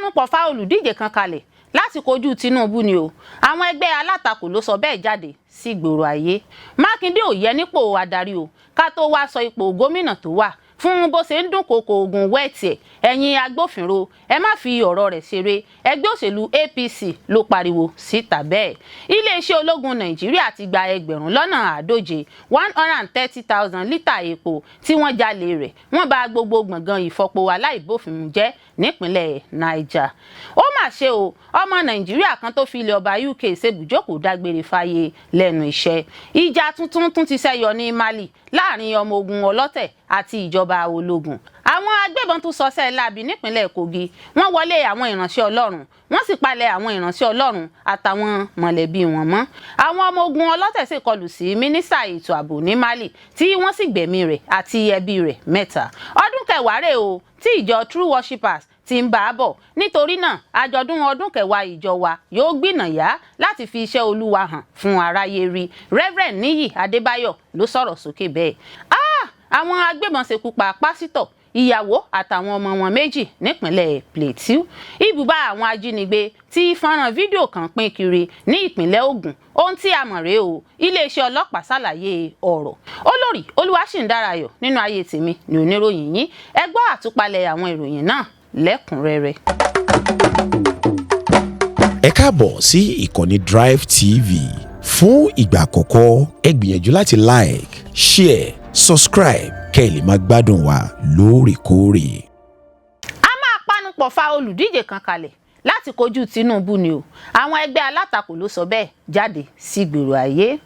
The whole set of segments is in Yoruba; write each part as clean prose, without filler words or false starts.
panupọ̀ fa olùdíje kan kalẹ̀ láti kojú Tinubu ni o. Àwọn ẹgbẹ́ alátakò ló sọ bẹ́ẹ̀ jáde sí ìgboro ayé. Mákindé ò yẹ nípò adarí o, ká tó wá sọ ipò gómìnà tó wà fún bó ṣe ń dúnkòokò ogun wẹ́ẹ̀tì ẹ̀. Ẹ̀yin agbófinró ẹ má fi ọ̀rọ̀ rẹ̀ ṣeré. Ẹgbẹ́ òṣèlú APC ló pariwo síta bẹ́ẹ̀. Iléeṣẹ́ ológun Nàìjíríà ti gba ẹgbẹ̀rún lọ́nà àádóje 130,000 lítà epo tí wọ́n jalè rẹ̀. Wọ́n bà gbogbo gbọ̀ngàn ìfọpo aláìbófinmu jẹ́ nípínlẹ̀ Niger. Ó mà ṣe o, ọmọ Nàìjíríà kan tó fi ilẹ̀ ọba UK ṣebùjókòó dágbére fáyé lẹ́nu iṣẹ́. Ìjà tuntun tún ti ṣẹ́yọ ní Mali láàrin ọmọ ogun ọlọ́tẹ̀ àti ìjọba ológun. Àwọn agbébọn tún ṣọṣẹ́ láabi nípínlẹ̀ Kogi. Wọ́n wọlé àwọn ìránṣẹ́ Ọlọ́run, wọ́n sì palẹ̀ àwọn ìránṣẹ́ Ọlọ́run àtàwọn mọ̀lẹ́bí wọn mọ́. Àwọn ọmọ ogun ọlọ́tẹ̀ sì kọlù sí mínísítà ètò ààbò ní Mali tí wọ́n sì gbẹ̀mí rẹ̀ àti ẹbí rẹ̀ mẹ́ta. Ọdún kẹwàá rèé o tí ìjọ True Worshipers ti ń bá a bọ̀. Nítorí náà àjọ̀dún ọdún kẹwàá ìjọ wa yóò gbìnàyà láti fi iṣẹ́ Olúwa hàn fún aráyé rí. Reverend Níyì Adébáyọ̀ ló sọ̀rọ̀ sókè bẹ́ẹ̀. Àwọn agbébọn ṣekú pa pásítọ̀, ìyàwó àtàwọn ọmọ wọn méjì nípínlẹ̀ Plateau. Ibùbá àwọn ajínigbé tí fọ́nrán fídíò kan pín kiri ní ìpínlẹ̀ Ògùn. Ohun tí a mọ̀ rèé o, iléeṣẹ́ ọlọ́pàá ṣàlàyé ọ̀rọ̀. Olórí Olúwaṣìndárayọ̀ nínú ayé tèmi ni oníròyìn yín. Ẹ gbọ́ àtúpalẹ̀ àwọn ìròyìn náà lẹ́kùnrẹ́rẹ́. Ẹ káàbọ̀ sí ìkànnì Drive TV. Fún ìgbà àkọ́kọ́ ẹ gbìyànjú láti like, share, subscribe kẹ́ ẹ lè máa gbádùn wa lóòrèkóòrè. A máa panupọ̀ fa olùdíje kan kalẹ̀ láti kojú Tinubu ni o. Àwọn ẹgbẹ́ alátakò ló sọ bẹ́ẹ̀ jáde sí ìgboro ayé.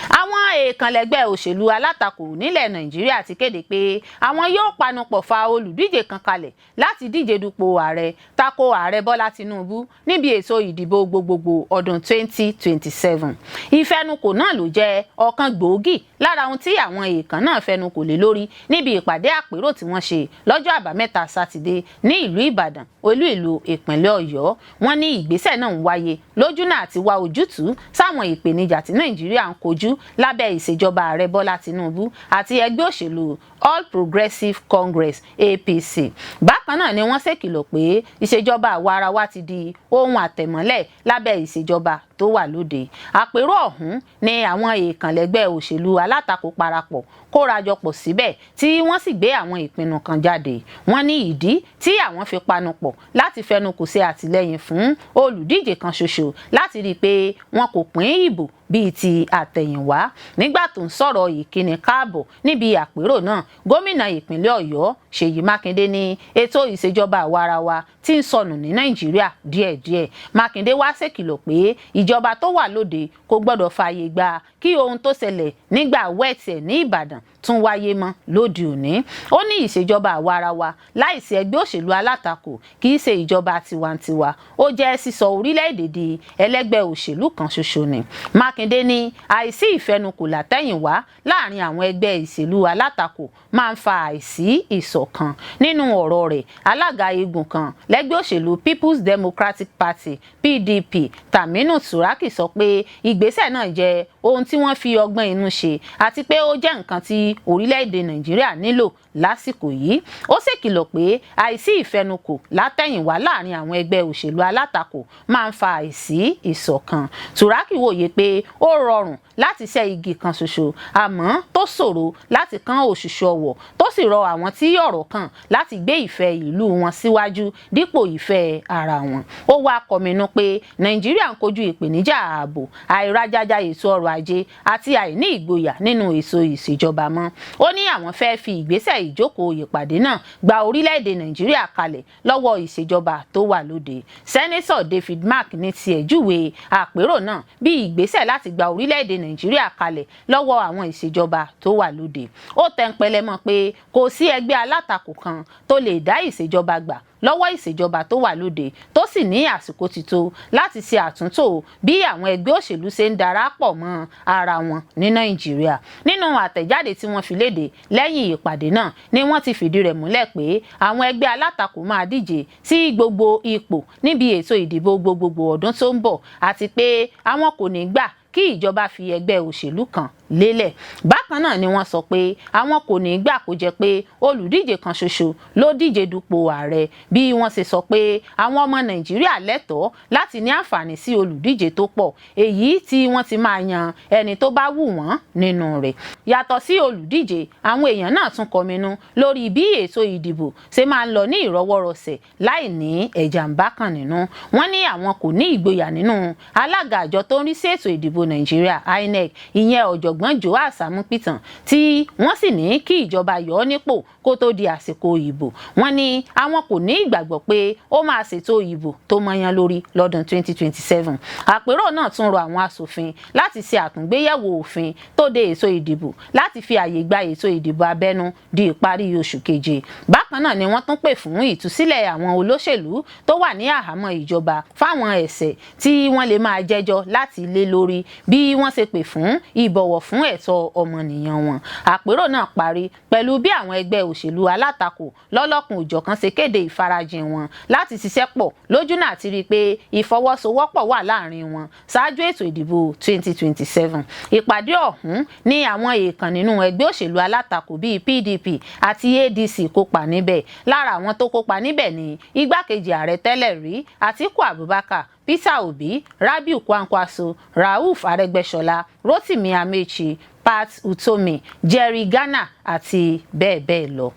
Àwọn èèkànlẹ́gbẹ́ òṣèlú alátakò nílẹ̀ Nàìjíríà ti kéde pé àwọn yóò panupọ̀ fa olùdíje kan kalẹ̀ láti díje dupò ààrẹ tako ààrẹ Bọ́lá Tinubu níbi ètò ìdìbò gbogbogbò ọdún 2027. Ìfẹnukò náà ló jẹ́ ọ̀kan gbòógì lára ohun tí àwọn èèkàn náà fẹnukò lé lórí níbi ìpàdé àpérò tí wọ́n ṣe lọ́jọ́ àbámẹ́ta Sátidé ní ìlú Ìbàdàn, olú ìlú ìpínlẹ̀ Ọ̀yọ́. Wọ́n ní ìgbésẹ̀ náà ń wáyé lójúnà àti wá ojútùú sáwọn ìpèníjà tí Nàìjíríà ń kojú lábẹ́ ìṣèjọba ààrẹ Bọ́lá Tinubu àti ẹgbẹ́ òṣèlú All Progressive Congress APC. Bákan náà ni wọ́n ṣèkìlọ̀ pé ìṣèjọba àwarawa ti di ohun àtẹ̀mọ́lẹ̀ lábẹ́ ìṣèjọba tó wà lóde. Àpérò ọ̀hún ni àwọn èèkànlẹ́gbẹ́ òṣèlú alátakò parapọ̀ kórajọpọ̀ síbẹ̀ tí wọ́n sì gbé àwọn ìpinnu kan jáde. Wọ́n ní ìdí tí àwọn fi panupọ̀ láti fẹnukò ṣe àtìlẹ́yìn fún olùdíje kan ṣoṣo láti rí i pé wọn kò pín ìbò bíi ti àtẹ̀yìnwá. Nígbà tó ń sọ̀rọ̀ ìkíni káàbọ̀ níbi àpérò náà, gómìnà ìpínlẹ̀ Ọ̀yọ́ Ṣèyí Mákindé ní ètò ìṣèjọba àwarawa tí ń sọnù ní Nàìjíríà díẹ̀díẹ̀. Mákindé wá ṣèkìlọ̀ pé ìjọba tó wà lóde kò gbọ́dọ̀ fààyè gba kí ohun tó ṣẹlẹ̀ nígbà wẹ́ẹ̀tì ẹ̀ ní Ìbàdàn tún wáyé mọ́ lóde òní. Ó ní ìṣèjọba àwarawa láìsí ẹgbẹ́ òṣèlú alátakò kì í ṣe ìjọba tiwantiwa. Ó jẹ́ sísọ orílẹ̀-èdè di ẹlẹ́gbẹ́ òṣèlú kan ṣoṣo ni. Mákindé ní àìsí ìfẹnukò látẹ̀yìnwá láàrin àwọn ẹgbẹ́ ìṣèlú alátakò máa ń fa àìsí ìṣọ̀kan. Nínú ọ̀rọ̀ rẹ̀, alága igun kan lẹ́gbẹ́ òṣèlú People's Democratic Party PDP Taminu Turaki sọ pé ìgbésẹ̀ náà jẹ́ ohun tí wọ́n fi ọgbọ́n inú ṣe àti pé ó jẹ́ nǹkan tí orílẹ̀-èdè Nàìjíríà nílò lásìkò yìí. Ó ṣèkìlọ̀ pé àìsí ìfẹnukò látẹ̀yìnwá láàrin àwọn ẹgbẹ́ òṣèlú alátakò máa ń fa àìsí ìṣọ̀kan. Turaki wòye pé ó rọrùn láti ṣẹ́ igi kan ṣoṣo àmọ́ tó ṣòro láti kán òṣùṣù ọwọ̀, tó sì rọ àwọn tí ọ̀rọ̀ kàn láti gbé ìfẹ́ ìlú wọn síwájú dípò ìfẹ́ ara wọn. Ó wá kọminú pé Nàìjíríà ń kojú ìpèníjà ààbò, àìrájájá ètò ọrọ̀ ajé àti àìní ìgboyà nínú ètò ìṣèjọba mọ́. Ó ní àwọn fẹ́ fi ìgbésẹ̀ ìjókòó ìpàdé náà gba orílẹ̀-èdè Nàìjíríà kalẹ̀ lọ́wọ́ ìṣèjọba tó wà lóde. Sẹ́nẹ́tọ̀ David Mark ní tiẹ̀ júwe àpérò náà bí ìgbésẹ̀ láti gba orílẹ̀-èdè Nàìjíríà kalẹ̀ lọ́wọ́ àwọn ìṣèjọba tó wà lóde. Ó tẹnpẹlẹ mọ́ pé kò sí ẹgbẹ́ alátakò kan tó lè dá ìṣèjọba gbà lọ́wọ́ ìṣèjọba tó wà lóde, tó sì ní àsìkò ti tó láti ṣe àtúntò bí àwọn ẹgbẹ́ òṣèlú ṣe ń darapọ̀ mọ́ ara wọn ní Nàìjíríà. Nínú àtẹ̀jáde tí wọ́n fi léde lẹ́yìn ìpàdé náà ni wọ́n ti fìdí rẹ̀ múlẹ̀ pé àwọn ẹgbẹ́ alátakò máa díje sí gbogbo ipò níbi ètò ìdìbò gbogbogbò ọdún tó ń bọ̀ àti pé àwọn kò ní gbà kí ìjọba fi ẹgbẹ́ òṣèlú kan lélẹ̀. Bákan náà ni wọ́n sọ pé àwọn kò ní gbà kó jẹ́ pé olùdíje kan ṣoṣo ló díje dupò ààrẹ, bí wọ́n ṣe sọ pé àwọn ọmọ Nàìjíríà lẹ́tọ̀ọ́ láti ní àǹfààní sí olùdíje tó pọ̀, èyí tí wọ́n ti máa yan ẹni tó bá wù wọ́n nínú rẹ̀. Yàtọ̀ sí olùdíje, àwọn èèyàn náà tún kọminú lórí bí ètò ìdìbò ṣe máa ń lọ ní ìrọwọ́rọsẹ̀ láì ní ẹ̀jàmbákan nínú. Wọ́n ní àwọn kò ní ìgboyà nínú alága àjọ tó ń rí sí ètò ìdìbò Nàìjíríà INEC, ìyẹn ọ̀jọ̀gbọ́n Joas Amupitan, tí wọ́n sì ní kí ìjọba yọ ọ́ nípò kó tó di àsìkò ìbò. Wọ́n ní àwọn kò ní ìgbàgbọ́ pé ó máa ṣètò ìbò tó mọyán lórí lọ́dún 2027. Àpérò náà tún rọ àwọn aṣòfin láti ṣe àtúngbéyẹ̀wò òfin tó de ètò ìdìbò láti fi àyè gba ètò ìdìbò abẹ́nú di ìparí oṣù keje. Bákan náà ni wọ́n tún pè fún ìtúsílẹ̀ àwọn olóṣèlú tó wà ní àhámọ́ ìjọba fáwọn ẹ̀ṣẹ̀ tí wọ́n lè máa jẹ́jọ́ láti lé lórí, bí wọ́n ṣe pè fún ìbọ̀wọ̀ fún ẹ̀tọ́ ọmọnìyàn wọn. Àpérò náà parí pẹ̀lú bí àwọn ẹgbẹ́ òṣèlú alátakò lọ́lọ́kun òjọ̀kan ṣe kéde ìfarajìn wọn láti ṣiṣẹ́ pọ̀ lójúnà àti rí i pé ìfọwọ́sowọ́pọ̀ wà láàrin wọn ṣáájú ètò ìdìbò 2027. Ìpàdé ọ̀hún ní àwọn èèkàn nínú ẹgbẹ́ òṣèlú alátakò bíi PDP àti ADC kópa níbẹ̀. Lára àwọn tó kópa níbẹ̀ ni igbákejì ààrẹ tẹ́lẹ̀ rí Atiku Abubakar, Peter Obi, Rabiu Kwankwaso, Rauf Arẹ́gbẹ́ṣọlá, Rotimi Amechi, Pat Utomi, Jerry Ghana àti bẹ́ẹ̀ bẹ́ẹ̀ lọ.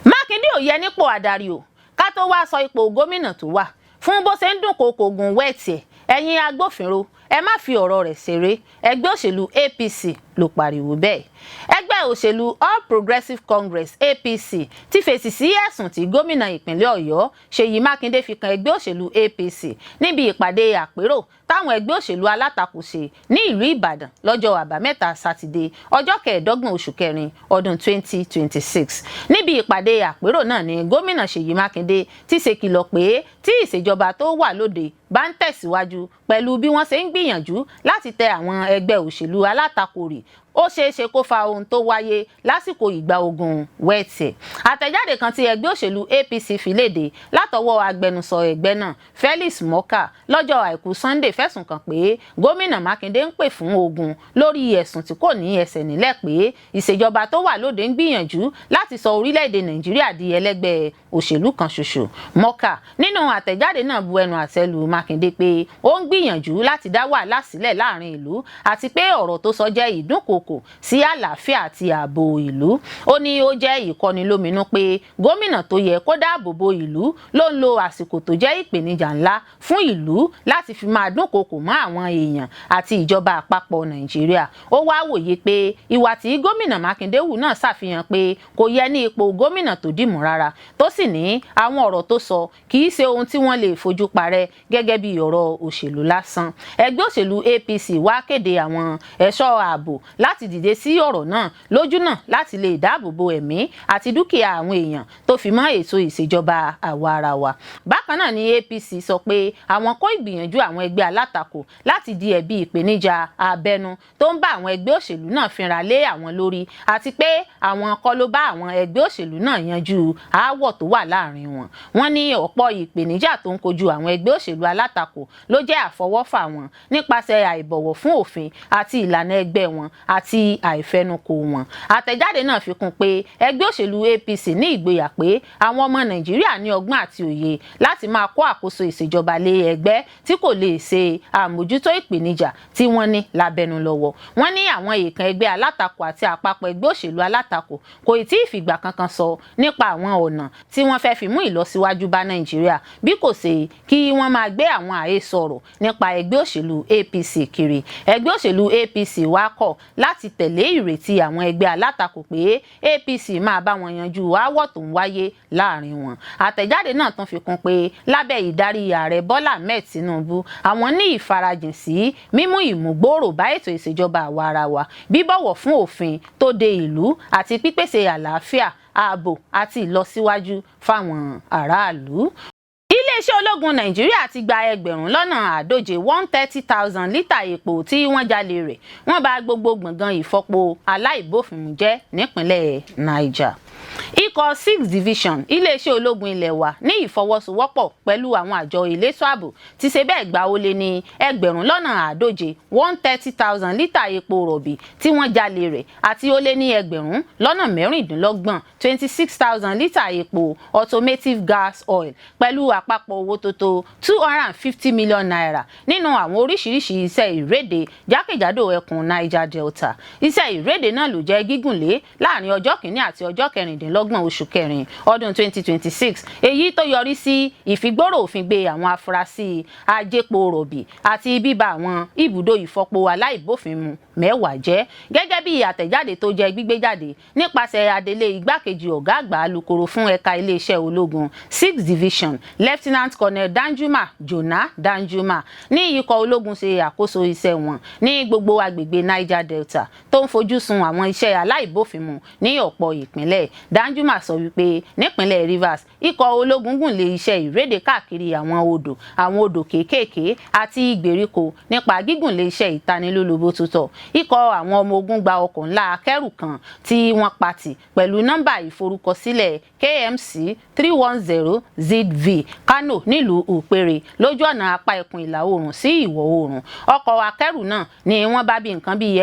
Mákindé ò yẹ nípò adarí o, ká tó wá sọ ipò gómìnà tó wà fún bó ṣe ń dúnkòokò ogun wẹ́ẹ̀tì ẹ̀. Ẹ̀yin agbófinró, ẹ má fi ọ̀rọ̀ rẹ̀ ṣeré. Ẹgbẹ́ òṣèlú APC ló pariwo bẹ́ẹ̀. Ẹgbẹ́ òṣèlú All Progressives Congress APC ti fèsì sí ẹ̀sùn tí gómìnà ìpínlẹ̀ Ọ̀yọ́ Ṣèyí Mákindé fi kan ẹgbẹ́ òṣèlú APC níbi ìpàdé àpérò táwọn ẹgbẹ́ òṣèlú alátakò ṣe ní ìlú Ìbàdàn lọ́jọ́ àbámẹ́ta Sátidé ọjọ́ 25 oṣù kẹrin ọdún 2026. Níbi ìpàdé àpérò náà ni gómìnà Ṣèyí Mákindé ti ṣèkìlọ̀ pé tí ìṣèjọba tó wà lóde bá ń tẹ̀síwájú pẹ̀lú bí wọ́n ṣe ń gbìyànjú láti tẹ àwọn ẹgbẹ́ òṣèlú alátakò rì, ó ṣeéṣe kó fa ohun tó wáyé lásìkò ìgbà ogun wẹ́ẹ̀tì. Àtẹ̀jáde kan tí ẹgbẹ́ òṣèlú APC fi léde látọwọ́ agbẹnusọ ẹgbẹ́ náà Felix Morka lọ́jọ́ àìkú Sunday fẹ̀sùn kàn pé gómìnà Mákindé ń pè fún ogun lórí ẹ̀sùn tí kò ní ẹsẹ̀ nílẹ̀ pé ìṣèjọba tó wà lóde ń gbìyànjú láti sọ orílẹ̀-èdè Nàìjíríà di ẹlẹ́gbẹ́ òṣèlú kan ṣoṣo. Morka nínú àtẹ̀jáde náà bu ẹnu àtẹ́ lu Mákindé pé ó ń gbìyànjú láti dá wàhálà sílẹ̀ láàrin ìlú àti pé ọ̀rọ̀ tó sọ jẹ́ ìdúnkòokò sí àlàáfíà àti ààbò ìlú. Ó ní ó jẹ́ ìkọnilóminú pé gómìnà tó yẹ kó dáàbò bo ìlú ló ń lo àsìkò tó jẹ́ ìpèníjà ńlá fún ìlú láti fi máa dúnkòokò mọ́ àwọn èèyàn àti ìjọba àpapọ̀ Nàìjíríà. Ó wá wòye pé ìwà tí gómìnà Mákindé hù náà ṣàfihàn pé kò yẹ ní ipò gómìnà tó dìmú rárá, tó sì ní àwọn ọ̀rọ̀ tó sọ kì í ṣe ohun tí wọ́n lè fojú parẹ́ gẹ́gẹ́ bí ọ̀rọ̀ òṣèlú lásán. Ẹgbẹ́ òṣèlú APC wá kéde àwọn ẹ̀ṣọ́ ààbò láti dìde sí ọ̀rọ̀ náà lójúnà láti lè dáàbò bo ẹ̀mí àti dúkìá àwọn èèyàn tó fi mọ́ ètò ìṣèjọba àwa-arawa. Bákan náà ni APC sọ pé àwọn kó ìgbìyànjú àwọn ẹgbẹ́ alátakò láti di ẹ̀bi ìpèníjà abẹ́nú tó ń bá àwọn ẹgbẹ́ òṣèlú náà fínra lé àwọn lórí àti pé àwọn kọ́ ló bá àwọn ẹgbẹ́ òṣèlú náà yanjú aáwọ̀ tó wà láàrin wọn. Wọ́n ní ọ̀pọ̀ ìpèníjà tó ń kojú àwọn ẹgbẹ́ òṣèlú alátakò ló jẹ́ àfọwọ́fà wọn nípasẹ̀ àìbọ̀wọ̀ fún òfin àti ìlànà ẹgbẹ́ wọn àti àìfẹnukò wọn. Àtẹ̀jáde náà fi kún pé ẹgbẹ́ òṣèlú APC ní ìgboyà pé àwọn ọmọ Nàìjíríà ní ọgbọ́n àti òye láti máa kó àkóso ìṣèjọba lé ẹgbẹ́ tí kò lè ṣe àmójútó ìpèníjà tí wọ́n ní lábẹ́nú lọ́wọ́. Wọ́n ní àwọn èèkàn ẹgbẹ́ alátakò àti àpapọ̀ ẹgbẹ́ òṣèlú alátakò kò tí ì fìgbà kankan sọ nípa àwọn ọ̀nà tí wọ́n fẹ́ fi mú ìlọsíwájú bá Nàìjíríà bí kò ṣe kí wọ́n máa gbé àwọn àhesọ ọ̀rọ̀ nípa ẹgbẹ́ òṣèlú APC kiri. Ẹgbẹ́ òṣèlú APC wá kọ̀ láti tẹ̀lé ìrètí àwọn ẹgbẹ́ alátakò pé APC máa bá wọn yanjú aáwọ̀ tó ń wáyé láàrin wọn. Àtẹ̀jáde náà tún fi kún pé lábẹ́ ìdarí ààrẹ Bọ́lá Ahmed Tinubu, àwọn ní ìfarajìn sí mímú ìmúgbòòrò bá ètò ìṣèjọba àwa-arawa, bíbọ̀wọ̀ fún òfin tó de ìlú àti pípèsè àlàáfíà, ààbò àti ìlọsíwájú fáwọn aráàlú. Iléeṣẹ́ ológun Nàìjíríà ti gba 130,000 lítà epo tí wọ́n jalè rẹ̀. Wọ́n bà gbogbo gbọ̀ngàn ìfọpo aláìbófinmu jẹ́ nípínlẹ̀ Niger. Ikọ̀ 6 Division iléeṣẹ́ ológun ilẹ̀ wa ní ìfọwọ́sowọ́pọ̀ pẹ̀lú àwọn àjọ elétò ààbò ti ṣe bẹ́ẹ̀ gbà ó lé ní 130,000 lítà epo rọ̀bì tí wọ́n jalè rẹ̀ àti ó lé ní 26,000 lítà epo automotive gas oil pẹ̀lú àpapọ̀ owó tó tó 250 million naira nínú àwọn oríṣiríṣi iṣẹ́ ìréde jákèjádò ẹkùn Niger Delta. Iṣẹ́ ìréde náà ló jẹ́ gígùnlé láàrin ọjọ́ kìíní àti ọjọ́ kẹrìndínlọ́gbọ̀n oṣù kẹrin ọdún 2026 èyí tó yọrí sí ìfigbóró òfin gbé àwọn afurasí ajépo rọ̀bì àti bíba àwọn ibùdó ìfọpo aláìbófinmu mẹ́wàá jẹ́ gẹ́gẹ́ bí àtẹ̀jáde tó jẹ́ gbígbé jáde nípasẹ̀ adelé igbákejì ọ̀gá àgbà alukoro fún ẹ̀ka iléeṣẹ́ ológun 6 Division Lieutenant Colonel Danjuma Jonah Danjuma ní ikọ̀ ológun ṣe àkóso iṣẹ́ wọn ní gbogbo agbègbè Niger Delta tó ń fojú sun àwọn iṣẹ́ aláìbófinmu ní ọ̀pọ̀ ìpínlẹ̀. Danjuma sọ wípé nípínlẹ̀ Rivers ikọ̀ ológun gùn lé iṣẹ́ ìréde káàkiri àwọn odò kéékèèké àti ìgbèríko nípa gígùn lé iṣẹ́ ìtanilólobó tuntun. Ikọ̀ àwọn ọmọ ogun gba ọkọ̀ ńlá akẹ́rù kan tí wọ́n patì pẹ̀lú nọ́mbà ìforúkọsílẹ̀ KMC 310 ZV Kano nílùú Upere lójú ọ̀nà apá ẹkùn ìlà oòrùn sí ìwọ̀ oòrùn. Ọkọ̀ akẹ́rù náà ni wọ́n bá bí nǹkan bíi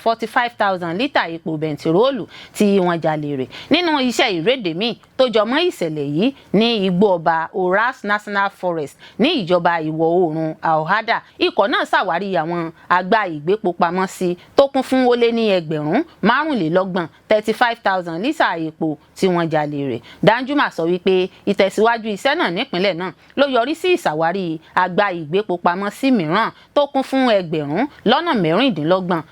45,000 lítà epo bẹntiróòlù tí wọ́n jalè rẹ̀. Nínú iṣẹ́ ìréde míì tó jọmọ́ ìṣẹ̀lẹ̀ yìí ní igbó ọba Oras National Forest ní ìjọba ìwọ̀ oòrùn Alhada, ikọ̀ náà ṣàwárí àwọn àgbá ìgbépopamọ́sí tó kún fún ó lé ní 35,000 lítà epo tí wọ́n jalè rẹ̀. Danjuma sọ wípé ìtẹ̀síwájú iṣẹ́ náà nípínlẹ̀ náà ló yọrí sí ìṣàwárí àgbá ìgbépopamọ́sí mìíràn tó kún fún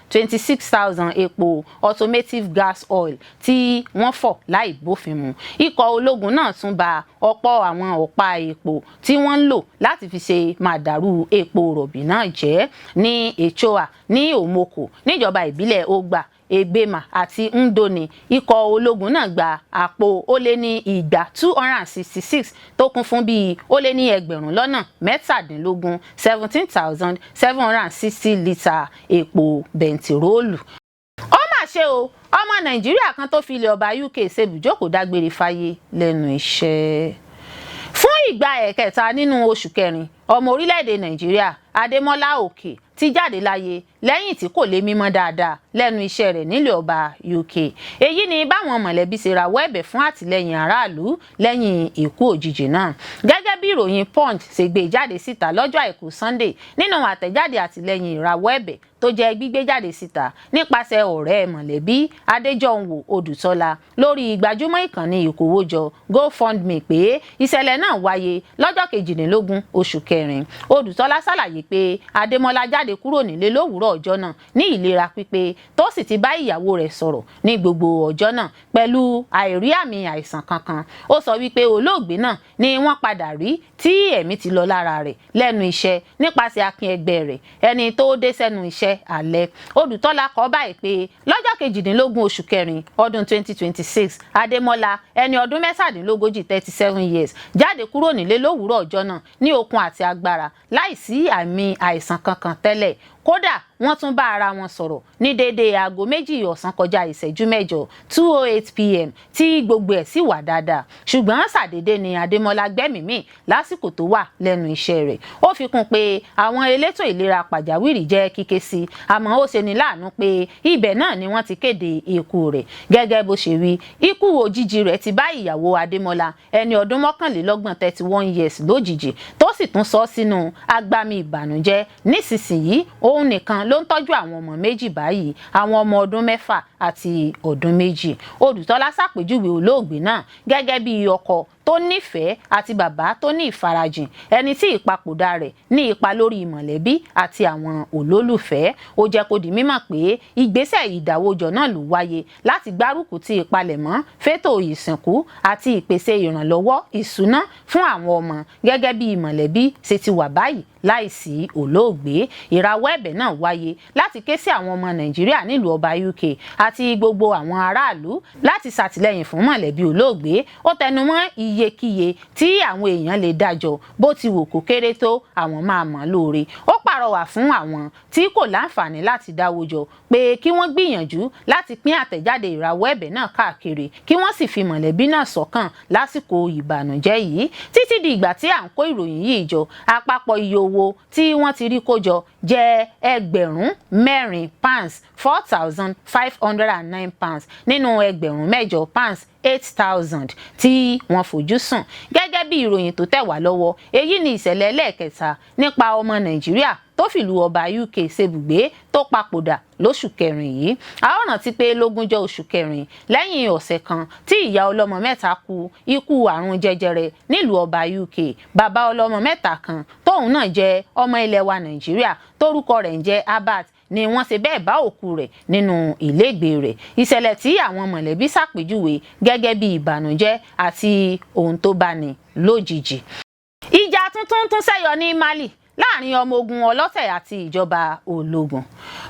26,000 epo automotive gas oil tí wọ́n fọ̀ láì bófinmu. Ikọ̀ ológun náà tún ba ọ̀pọ̀ àwọn ọ̀pá epo tí wọ́n ń lò láti fi ṣe màdàrú epo rọ̀bì náà jẹ́ ní Echoa ní Omoko níjọba ìbílẹ̀ Ogba Egbema àti Ndoni. Ikọ̀ ológun náà gba àpò ó lé ní ìgbà 266 tó kún fún bíi ó lé ní 17,760 lítà epo bẹntiróòlù. Ó mà ṣe o, ọmọ Nàìjíríà kan tó fi ilẹ̀ ọba UK ṣe ibùjókòó dágbére fáyé lẹ́nu iṣẹ́. Fún ìgbà ẹ̀kẹta nínú oṣù kẹrin, ọmọ orílẹ̀-èdè Nàìjíríà Adémọ́lá Òkè ti jáde láyé lẹ́yìn tí kò lè mímọ́ dáadáa lẹ́nu iṣẹ́ rẹ̀ nílẹ̀ ọba UK. Èyí ni báwọn mọ̀lẹ́bí ṣe rawọ́ ẹ̀bẹ̀ fún àtìlẹ́yìn aráàlú lẹ́yìn ikú òjijì náà. Gẹ́gẹ́ bí ìròyìn Punch ṣe gbé jáde síta lọ́jọ́ àìkú Sunday nínú àtẹ̀jáde àtìlẹ́yìn ìrawọ́ ẹ̀bẹ̀ tó jẹ́ gbígbé jáde síta nípasẹ̀ ọ̀rẹ́ mọ̀lẹ́bí Adéjọ̀nwò Odùtọ́lá lórí gbajúmọ̀ ìkànnì ìkówójọ GoFundMe pé ìṣẹ̀lẹ̀ náà wáyé lọ́jọ́ 22 oṣù kẹrin. Odùtọ́lá ṣàlàyé pé Adémọ́lá jáde kúrò nílé lówùúrọ̀ ọjọ́ náà ní ìlera pípé tó sì ti bá ìyàwó rẹ̀ sọ̀rọ̀ ní gbogbo ọjọ́ náà pẹ̀lú àìrí àmì àìsàn kankan. Ó sọ wípé olóògbé náà ni wọ́n padà rí tí ẹ̀mí ti lọ lára rẹ̀ lẹ́nu iṣẹ́ nípasẹ̀ akin ẹgbẹ́ rẹ̀ ẹni tó dé sẹ́nu iṣẹ́ alẹ́. Odùtọ́lá kọ báyìí pé lọ́jọ́ 18 oṣù kẹrin ọdún 2026 Adémọ́lá ẹni ọdún 37 37 years jáde kúrò nílé lówùúrọ̀ ọjọ́ náà ní okun àti agbára láìsí àmì àìsàn kankan tẹ́lẹ̀. Kódà wọ́n tún bá ara wọn sọ̀rọ̀ ní déédéé aago 2 ọ̀sán kọjá ìṣẹ́jú 8 2:08 PM tí gbogbo ẹ̀ sì wà dáadáa. Ṣùgbọ́n ṣàdédé ni Adémọ́lá gbẹ́mìí mì lásìkò tó wà lẹ́nu iṣẹ́ rẹ̀. Ó fi kún pé àwọn elétò ìlera pàjáwìrì jẹ́ kíké sí, àmọ́ ó ṣe ní láàánú pé ibẹ̀ náà ni wọ́n ti kéde ikú rẹ̀. Gẹ́gẹ́ bó ṣe wí, ikú òjijì rẹ̀ ti bá ìyàwó Adémọ́lá ẹni ọdún 31 31 years lójijì tó sì tún sọ sínú agbami ìbànújẹ́. Nísinsìnyí òun nìkan ló ń tọ́jú àwọn ọmọ méjì báyìí, àwọn ọmọ ọdún 6 àti ọdún 2. Odùtọ́lá ṣàpèjúwe olóògbé náà gẹ́gẹ́ bí ọkọ tó nífẹ̀ẹ́ àti bàbá tó ní ìfarajìn, ẹni tí ìpapòdà rẹ̀ ní ipa lórí mọ̀lẹ́bí àti àwọn olólùfẹ́. Ó jẹ́ kó di mímọ̀ pé ìgbésẹ̀ ìdáwójọ náà ló wáyé láti gbárùkù ti ìpalẹ̀mọ́ fétò ìsìnkú àti ìpèsè ìrànlọ́wọ́ ìṣúná fún àwọn ọmọ gẹ́gẹ́ bí mọ̀lẹ́bí ṣe ti wà báyìí láìsí olóògbé. Ìrawọ́ ẹ̀bẹ̀ náà wáyé láti ké sí àwọn ọmọ Nàìjíríà nílùú ọba UK àti gbogbo àwọn aráàlú láti ṣàtìlẹ́yìn fún mọ̀lẹ́bí olóògbé. Ó tẹnumọ́ iyekíye tí àwọn èèyàn lè dájọ́ bó ti wù kó kéré tó àwọn máa mọ̀ lóore. Ó pàrọwà fún àwọn tí kò láǹfààní láti dáwó jọ pé kí wọ́n gbìyànjú láti pín àtẹ̀jáde ìrawọ́ ẹ̀bẹ̀ náà káàkiri kí wọ́n sì fi mọ̀lẹ́bí náà sọ́kàn lásìkò ìbànújẹ́ yìí. Títí di ìgbà tí à ń kó ìròyìn yìí jọ, àpapọ̀ iye owó tí wọ́n ti rí kó jọ jẹ́ £4,000 £4,509 nínú £8,000 8,000 tí wọ́n fojú sùn. Gẹ́gẹ́ bí ìròyìn tó tẹ̀ wá lọ́wọ́, èyí ni ìṣẹ̀lẹ̀ ẹlẹ́ẹ̀kẹta nípa ọmọ Nàìjíríà tó fìlú ọba UK ṣebùgbé tó papòdà lóṣù kẹrin yìí. A ó rántí pé lógúnjọ́ oṣù kẹrin, lẹ́yìn ọ̀sẹ̀ kan tí ìyá ọlọ́mọ mẹ́ta kú ikú àrùn jẹjẹrẹ nílùú ọba UK, bàbá ọlọ́mọ mẹ́ta kan tóun náà jẹ́ ọmọ ilẹ̀ wa Nàìjíríà tórúkọ rẹ̀ ń jẹ́ Abat ni wọ́n ṣe bẹ́ẹ̀ bá òkú rẹ̀ nínú ilégbèé rẹ̀. Ìṣẹ̀lẹ̀ tí àwọn mọ̀lẹ́bí ṣàpèjúwe gẹ́gẹ́ bí ìbànújẹ́ àti ohun tó bani lójijì. Ìjà tuntun tún ṣẹ́yọ ní Mali láàrin ọmọ ogun ọlọ́tẹ̀ àti ìjọba ológun.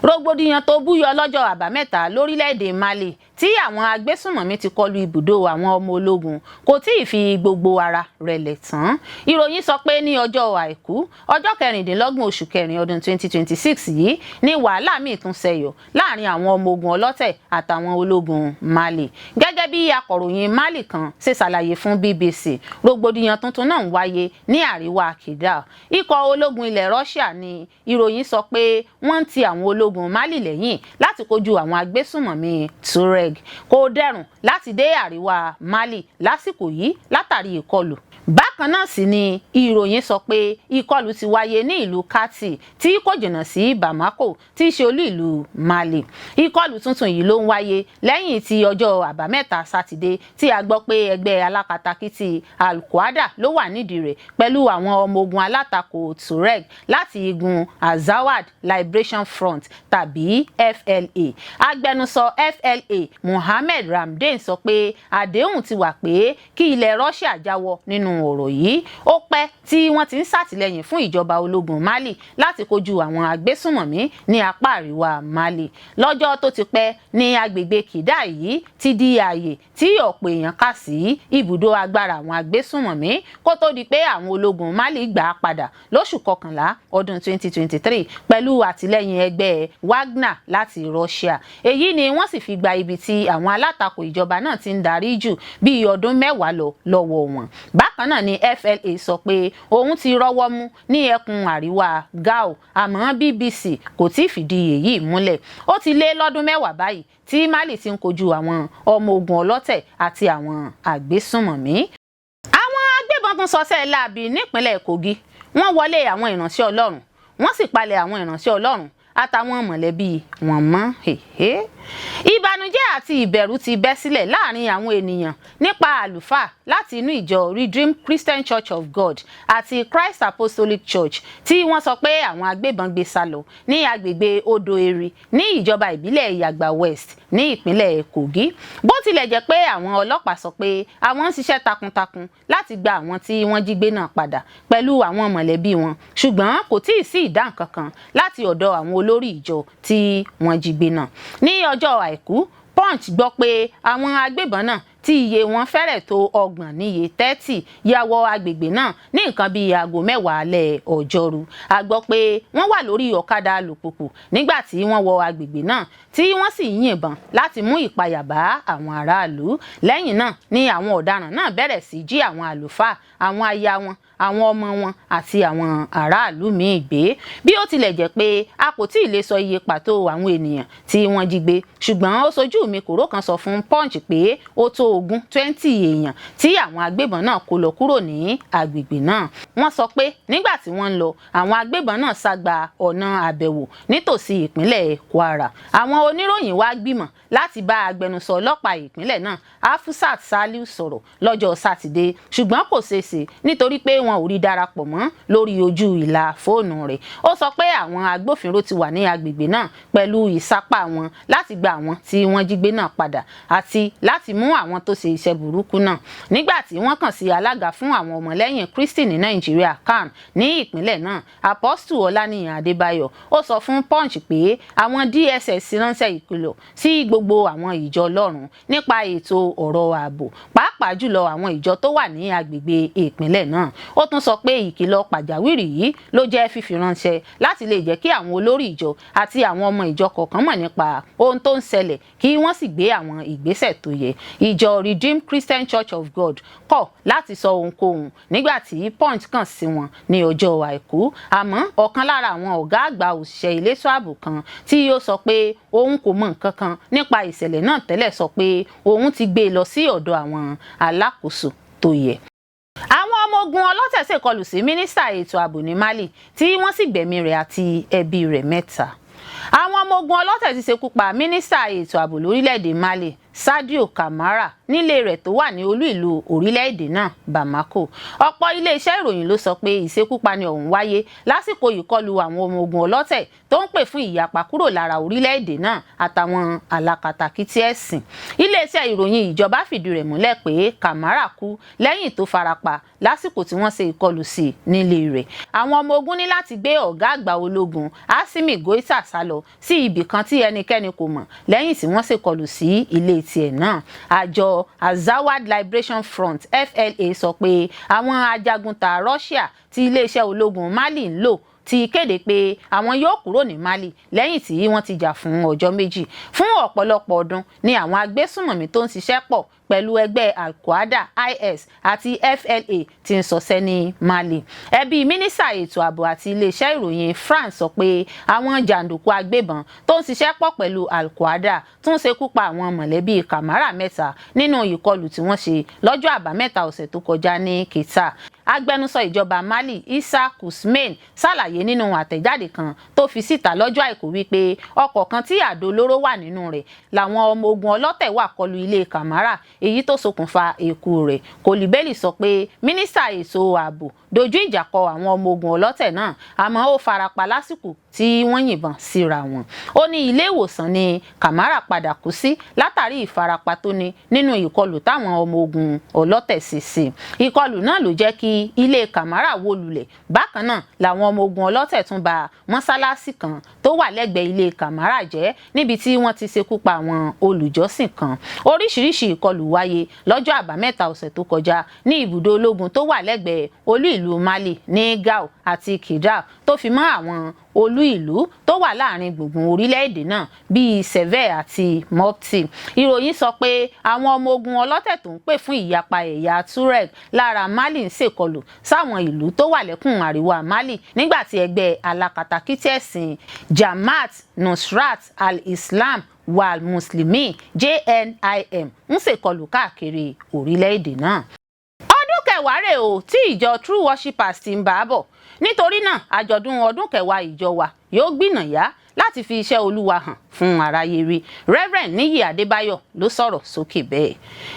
Rògbòdìyàn tó búyọ lọ́jọ́ àbámẹ́ta lórílẹ̀‐èdè Mali tí àwọn agbésùnmọ̀mí ti kọlu ibùdó àwọn ọmọ ológun kò tí ì fi gbogbo ara rẹlẹ̀ tán. Ìròyìn sọ pé ní ọjọ́ àìkú ọjọ́ 26 oṣù kẹrin ọdún 2026 yìí ní wàhálà míì tún ṣẹyọ láàrin àwọn ọmọ ogun ọlọ́tẹ̀ àtàwọn ológun Mali. Gẹ́gẹ́ bí akọ̀ròyìn Mali kan ṣe ṣàlàyé fún BBC, rògbòdìyàn tuntun náà ń wáyé ní àríwá Kidal. Ikọ̀ ológun ilẹ̀ Russia ni ìròyìn sọ pé wọ́n ń ti àwọn ológun Mali lẹ́yìn láti kojú àwọn agbésùnmọ̀mí Tuareg. Kò dẹrùn láti dé àríwá Mali lásìkò yìí látàrí ìkọlù. Bákan náà sì ni ìròyìn sọ pé ìkọlù ti wáyé ní ìlú Kati tí kò jìnnà sí Bamako tí í ṣe olú ìlú Mali. Ìkọlù tuntun yìí ló ń wáyé lẹ́yìn tí ọjọ́ àbámẹ́ta Sátidé tí a gbọ́ pé ẹgbẹ́ alákatakítí Al-Qaeda ló wà nídìí rẹ̀ pẹ̀lú àwọn ọmọ ogun alátakò Tuareg láti igun Azawad Liberation Front tàbí FLA. Agbẹnusọ FLA Mohammed Ramdan sọ pé àdéhùn ti wà pé kí ilẹ̀ Russia jáwọ́ nínú ọ̀rọ̀ yìí. Ó pẹ́ tí wọ́n ti ń ṣàtìlẹ́yìn fún ìjọba ológun Mali láti kojú àwọn agbésùnmọ̀mí ní apá àríwá Mali. Lọ́jọ́ tó ti pẹ́ ní agbègbè Kidal yìí ti di ààyè tí ọ̀pọ̀ èèyàn kà sí ibùdó agbára àwọn agbésùnmọ̀mí kó tó di pé àwọn ológun Mali gbà á padà lóṣù kọkànlá ọdún 2023 pẹ̀lú àtìlẹ́yìn ẹgbẹ́ Wagner láti Russia. Èyí ni wọ́n sì fi gba ibi tí àwọn alátakò ìjọba náà ti ń darí jù bíi ọdún mẹ́wàá lọ́wọ́ wọn. Bákan náà ni FLA sọ pé òun ti rọ́wọ́ mú ní ẹkùn àríwá Gao, àmọ́ BBC kò tí ì fìdí èyí múlẹ̀. Ó ti lé lọ́dún mẹ́wàá báyìí tí Mali ti ń kojú àwọn ọmọ ogun ọlọ́tẹ̀ àti àwọn àgbésùnmọ̀mí. Àwọn agbébọn tún ṣọṣẹ́ láabi nípínlẹ̀ Kogi. Wọ́n wọlé àwọn ìránṣẹ́ Ọlọ́run, wọ́n sì palẹ̀ àwọn ìránṣẹ́ Ọlọ́run àtàwọn mọ̀lẹ́bí wọn mọ́. Ìbànújẹ́ àti ìbẹ̀rù ti bẹ́ sílẹ̀ láàrin àwọn ènìyàn nípa àlùfáà láti inú ìjọ Redeemed Christian Church of God àti Christ Apostolic Church tí wọ́n sọ pé àwọn agbébọn gbé sálọ ní agbègbè Odò Eri ní ìjọba ìbílẹ̀ Ìyàgbà West ní ìpínlẹ̀ Kogi. Bó tilẹ̀ jẹ́ pé àwọn ọlọ́pàá sọ pé àwọn ń ṣiṣẹ́ takuntakun láti gba àwọn tí wọ́n jí gbé náà padà pẹ̀lú àwọn mọ̀lẹ́bí wọn, ṣùgbọ́n kò tíì sí ìdáhùn kankan láti ọ̀dọ̀ àwọn olórí ìjọ tí wọ́n jí gbé náà. Ní ọjọ́ àìkú, Punch gbọ́ pé àwọn agbébọn náà tí iye wọn fẹ́rẹ̀ tó 30 níye 30 ya wọ agbègbè náà ní nǹkan bíi aago 10 alẹ́ ọjọ́rú. A gbọ́ pé wọ́n wà lórí ọ̀kadà alùpùpù nígbà tí wọ́n wọ agbègbè náà tí wọ́n sì yìnbọn láti mú ìpayà bá àwọn aráàlú. Lẹ́yìn náà ni àwọn ọ̀daràn náà bẹ̀rẹ̀ sí jí àwọn àlùfáà, àwọn aya wọn, àwọn ọmọ wọn àti àwọn aráàlú míì gbé. Bí ó tilẹ̀ jẹ́ pé a kò tí ì lè sọ iye pàtó àwọn ènìyàn tí wọ́n jí gbé, ṣùgbọ́n ó sojú mi kòró kan sọ fún Punch pé ó tó 20 èèyàn tí àwọn agbébọn náà kó lọ kúrò ní agbègbè náà. Wọ́n sọ pé nígbà tí wọ́n ń lọ, àwọn agbébọn náà ságba ọ̀nà àbẹ̀wò nítòsí ìpínlẹ̀ Kwara. Àwọn oníròyìn wá gbìmọ̀ láti bá agbẹnusọ ọlọ́pàá ìpínlẹ̀ náà Afusat Saliu sọ̀rọ̀ lọ́jọ́ Sátidé, ṣùgbọ́n kò ṣeéṣe nítorí pé wọn ò rí darapọ̀ mọ́ lórí ojú ìlà fóònù rẹ̀. Ó sọ pé àwọn agbófinró ti wà ní agbègbè náà pẹ̀lú ìsapá wọn láti gba àwọn tí wọ́n jí gbé náà padà àti láti mú àwọn àwọn tó ṣe iṣẹ́ burúkú náà nígbà tí wọ́n kàn sí alága fún àwọn ọmọlẹ́yìn Kristi ní Nàìjíríà CAN ní ìpínlẹ̀ náà Apostle Ọláníyàn Adébáyọ̀ ó sọ fún Punch pé àwọn DSS ránṣẹ́ ìkìlọ̀ sí gbogbo àwọn ìjọ Ọlọ́run nípa ètò ọ̀rọ̀ ààbò pàápàá jùlọ àwọn ìjọ tó wà ní agbègbè ìpínlẹ̀ náà ó tún sọ pé ìkìlọ̀ pàjáwìrì yìí ló jẹ́ fífi ránṣẹ́ láti lè jẹ́ kí àwọn olórí ìjọ àti àwọn ọmọ ìjọ kọ̀ọ̀kan mọ̀ nípa ohun tó ń ṣẹlẹ̀ kí wọ́n sì gbé àwọn ìgbésẹ̀ tó yẹ ìjọ Redeemed Christian Church of God kọ̀ láti sọ ohunkóhun nígbà tí Punch kàn sí wọn ní ọjọ́ Àìkú àmọ́ ọ̀kan lára àwọn ọ̀gá àgbà òṣìṣẹ́ elétò ààbò kan tí ó sọ pé òun kò mọ nǹkan kan nípa ìṣẹ̀lẹ̀ náà tẹ́lẹ̀ sọ pé òun ti gbé e lọ sí ọ̀dọ̀ àwọn alákòóso tó yẹ. Àwọn ọmọ ogun ọlọ́tẹ̀ ṣèkọlù sí mínísítà ètò ààbò ní Mali tí wọ́n sì gbẹ̀mí rẹ̀ àti ẹbí rẹ̀ mẹ́ta. Àwọn ọmọ ogun ọlọ́tẹ̀ ti ṣekú pa mínísítà ètò ààbò lórílẹ̀‐èdè Mali Sadio Kamara nílé rẹ̀ tó wà ní olú ìlú orílẹ̀-èdè náà Bamako. Ọ̀pọ̀ iléeṣẹ́ ìròyìn ló sọ pé ìṣekúpani ọ̀hún wáyé lásìkò ìkọlù àwọn ọmọ ogun ọlọ́tẹ̀ tó ń pè fún ìyapa kúrò lára orílẹ̀-èdè náà àtàwọn alákatakítí ẹ̀sìn. Iléeṣẹ́ ìròyìn ìjọba fìdí rẹ̀ múlẹ̀ pé Kamara kú lẹ́yìn tó farapa lásìkò tí wọ́n ṣe ìkọlù sí nílé rẹ̀. Àwọn ọmọ ogun ní láti gbé ọ̀gá àgbà ológun Assimi Goïta sálọ sí ibì kan tí ẹnikẹ́ni kò mọ̀ lẹ́yìn tí wọ́n ṣèkọlù sí ilé tiẹ̀ náà. Àjọ Azawad Liberation Front FLA sọ pé àwọn ajagunta Russia tí iléeṣẹ́ ológun Mali ń lò ti kéde pé àwọn yóò kúrò ní Mali lẹ́yìn tí wọ́n ti jà fún ọjọ́ méjì. Fún ọ̀pọ̀lọpọ̀ ọdún ni àwọn agbésùnmọ̀mí tó ń ṣiṣẹ́ pọ̀ pẹ̀lú ẹgbẹ́ Al-Qaeda IS àti FLA tí ń ṣọṣẹ́ ní Mali. Ẹbí mínísítà ètò ààbò àti iléeṣẹ́ ìròyìn France sọ pé àwọn jàǹdùkú agbébọn tó ń ṣiṣẹ́ pọ̀ pẹ̀lú Al-Qaeda tún ṣekú pa àwọn mọ̀lẹ́bí Kamara mẹ́ta nínú ìkọlù tí wọ́n ṣe lọ́jọ́ àbámẹ́ta ọ̀sẹ̀ tó kọjá ní Keita. Agbẹnusọ ìjọba Mali Issa Kousmein ṣàlàyé nínú àtẹ̀jáde kan tó fi síta lọ́jọ́ Àìkú wípé ọkọ̀ kan tí àdó olóró wà nínú rẹ̀ làwọn ọmọ ogun ọlọ́tẹ̀ wà kọlù ilé Kamara èyí tó ṣokùnfà ikú rẹ̀. Kòlíbélì sọ pé mínísítà ètò ààbò dojú ìjà kọ àwọn ọmọ ogun ọlọ́tẹ̀ náà àmọ́ ó farapa lásìkò tí wọ́n yìnbọn síra wọn. Ó ní ilé ìwòsàn ni Kamara padà kú sí látàrí ìfarapa tó ní nínú ìkọlù táwọn ọmọ ogun ọlọ́tẹ̀ ṣe sí. Ìkọlù náà ló jẹ́ kí ilé Kamara wó lulẹ̀. Bákan náà làwọn ọmọ ogun ọlọ́tẹ̀ tún ba mọ́sálásí kan tó wà lẹ́gbẹ̀ẹ́ ilé Kamara jẹ́ níbi tí wọ́n ti ṣekú pa àwọn olùjọ́sìn kan. Oríṣiríṣi ìkọlù wáyé lọ́jọ́ àbámẹ́ta ọ̀sẹ̀ tó kọjá ní ibùdó ológun tó wà lẹ́gbẹ̀ẹ́ olú ìlú Mali ní Gao àti Kidal tó fi mọ́ àwọn olú ìlú tó wà láàrin gbùngbùn orílẹ̀-èdè náà bíi Sèvres àti Mopti. Ìròyìn sọ pé àwọn ọmọ ogun ọlọ́tẹ̀ tó ń pè fún ìyapa ẹ̀yà Tuareg lára Mali ń ṣèkọlù sáwọn ìlú tó wà lẹ́kùn àríwá Mali nígbà tí ẹgbẹ́ alákatakítí ẹ̀sìn Jamaat Nusrat al-Islam wal Muslimin JNIM ń ṣèkọlù káàkiri orílẹ̀-èdè náà. Ọdún kẹwàá rèé o tí ìjọ True Worshipers ti ń bá a bọ̀ nítorí náà àjọ̀dún ọdún kẹwàá ìjọ wa yóò gbìnàyà láti fi iṣẹ́ Olúwa hàn fún aráyé rí. Reverend Níyì Adébáyọ̀ ló sọ̀rọ̀ sókè bẹ́ẹ̀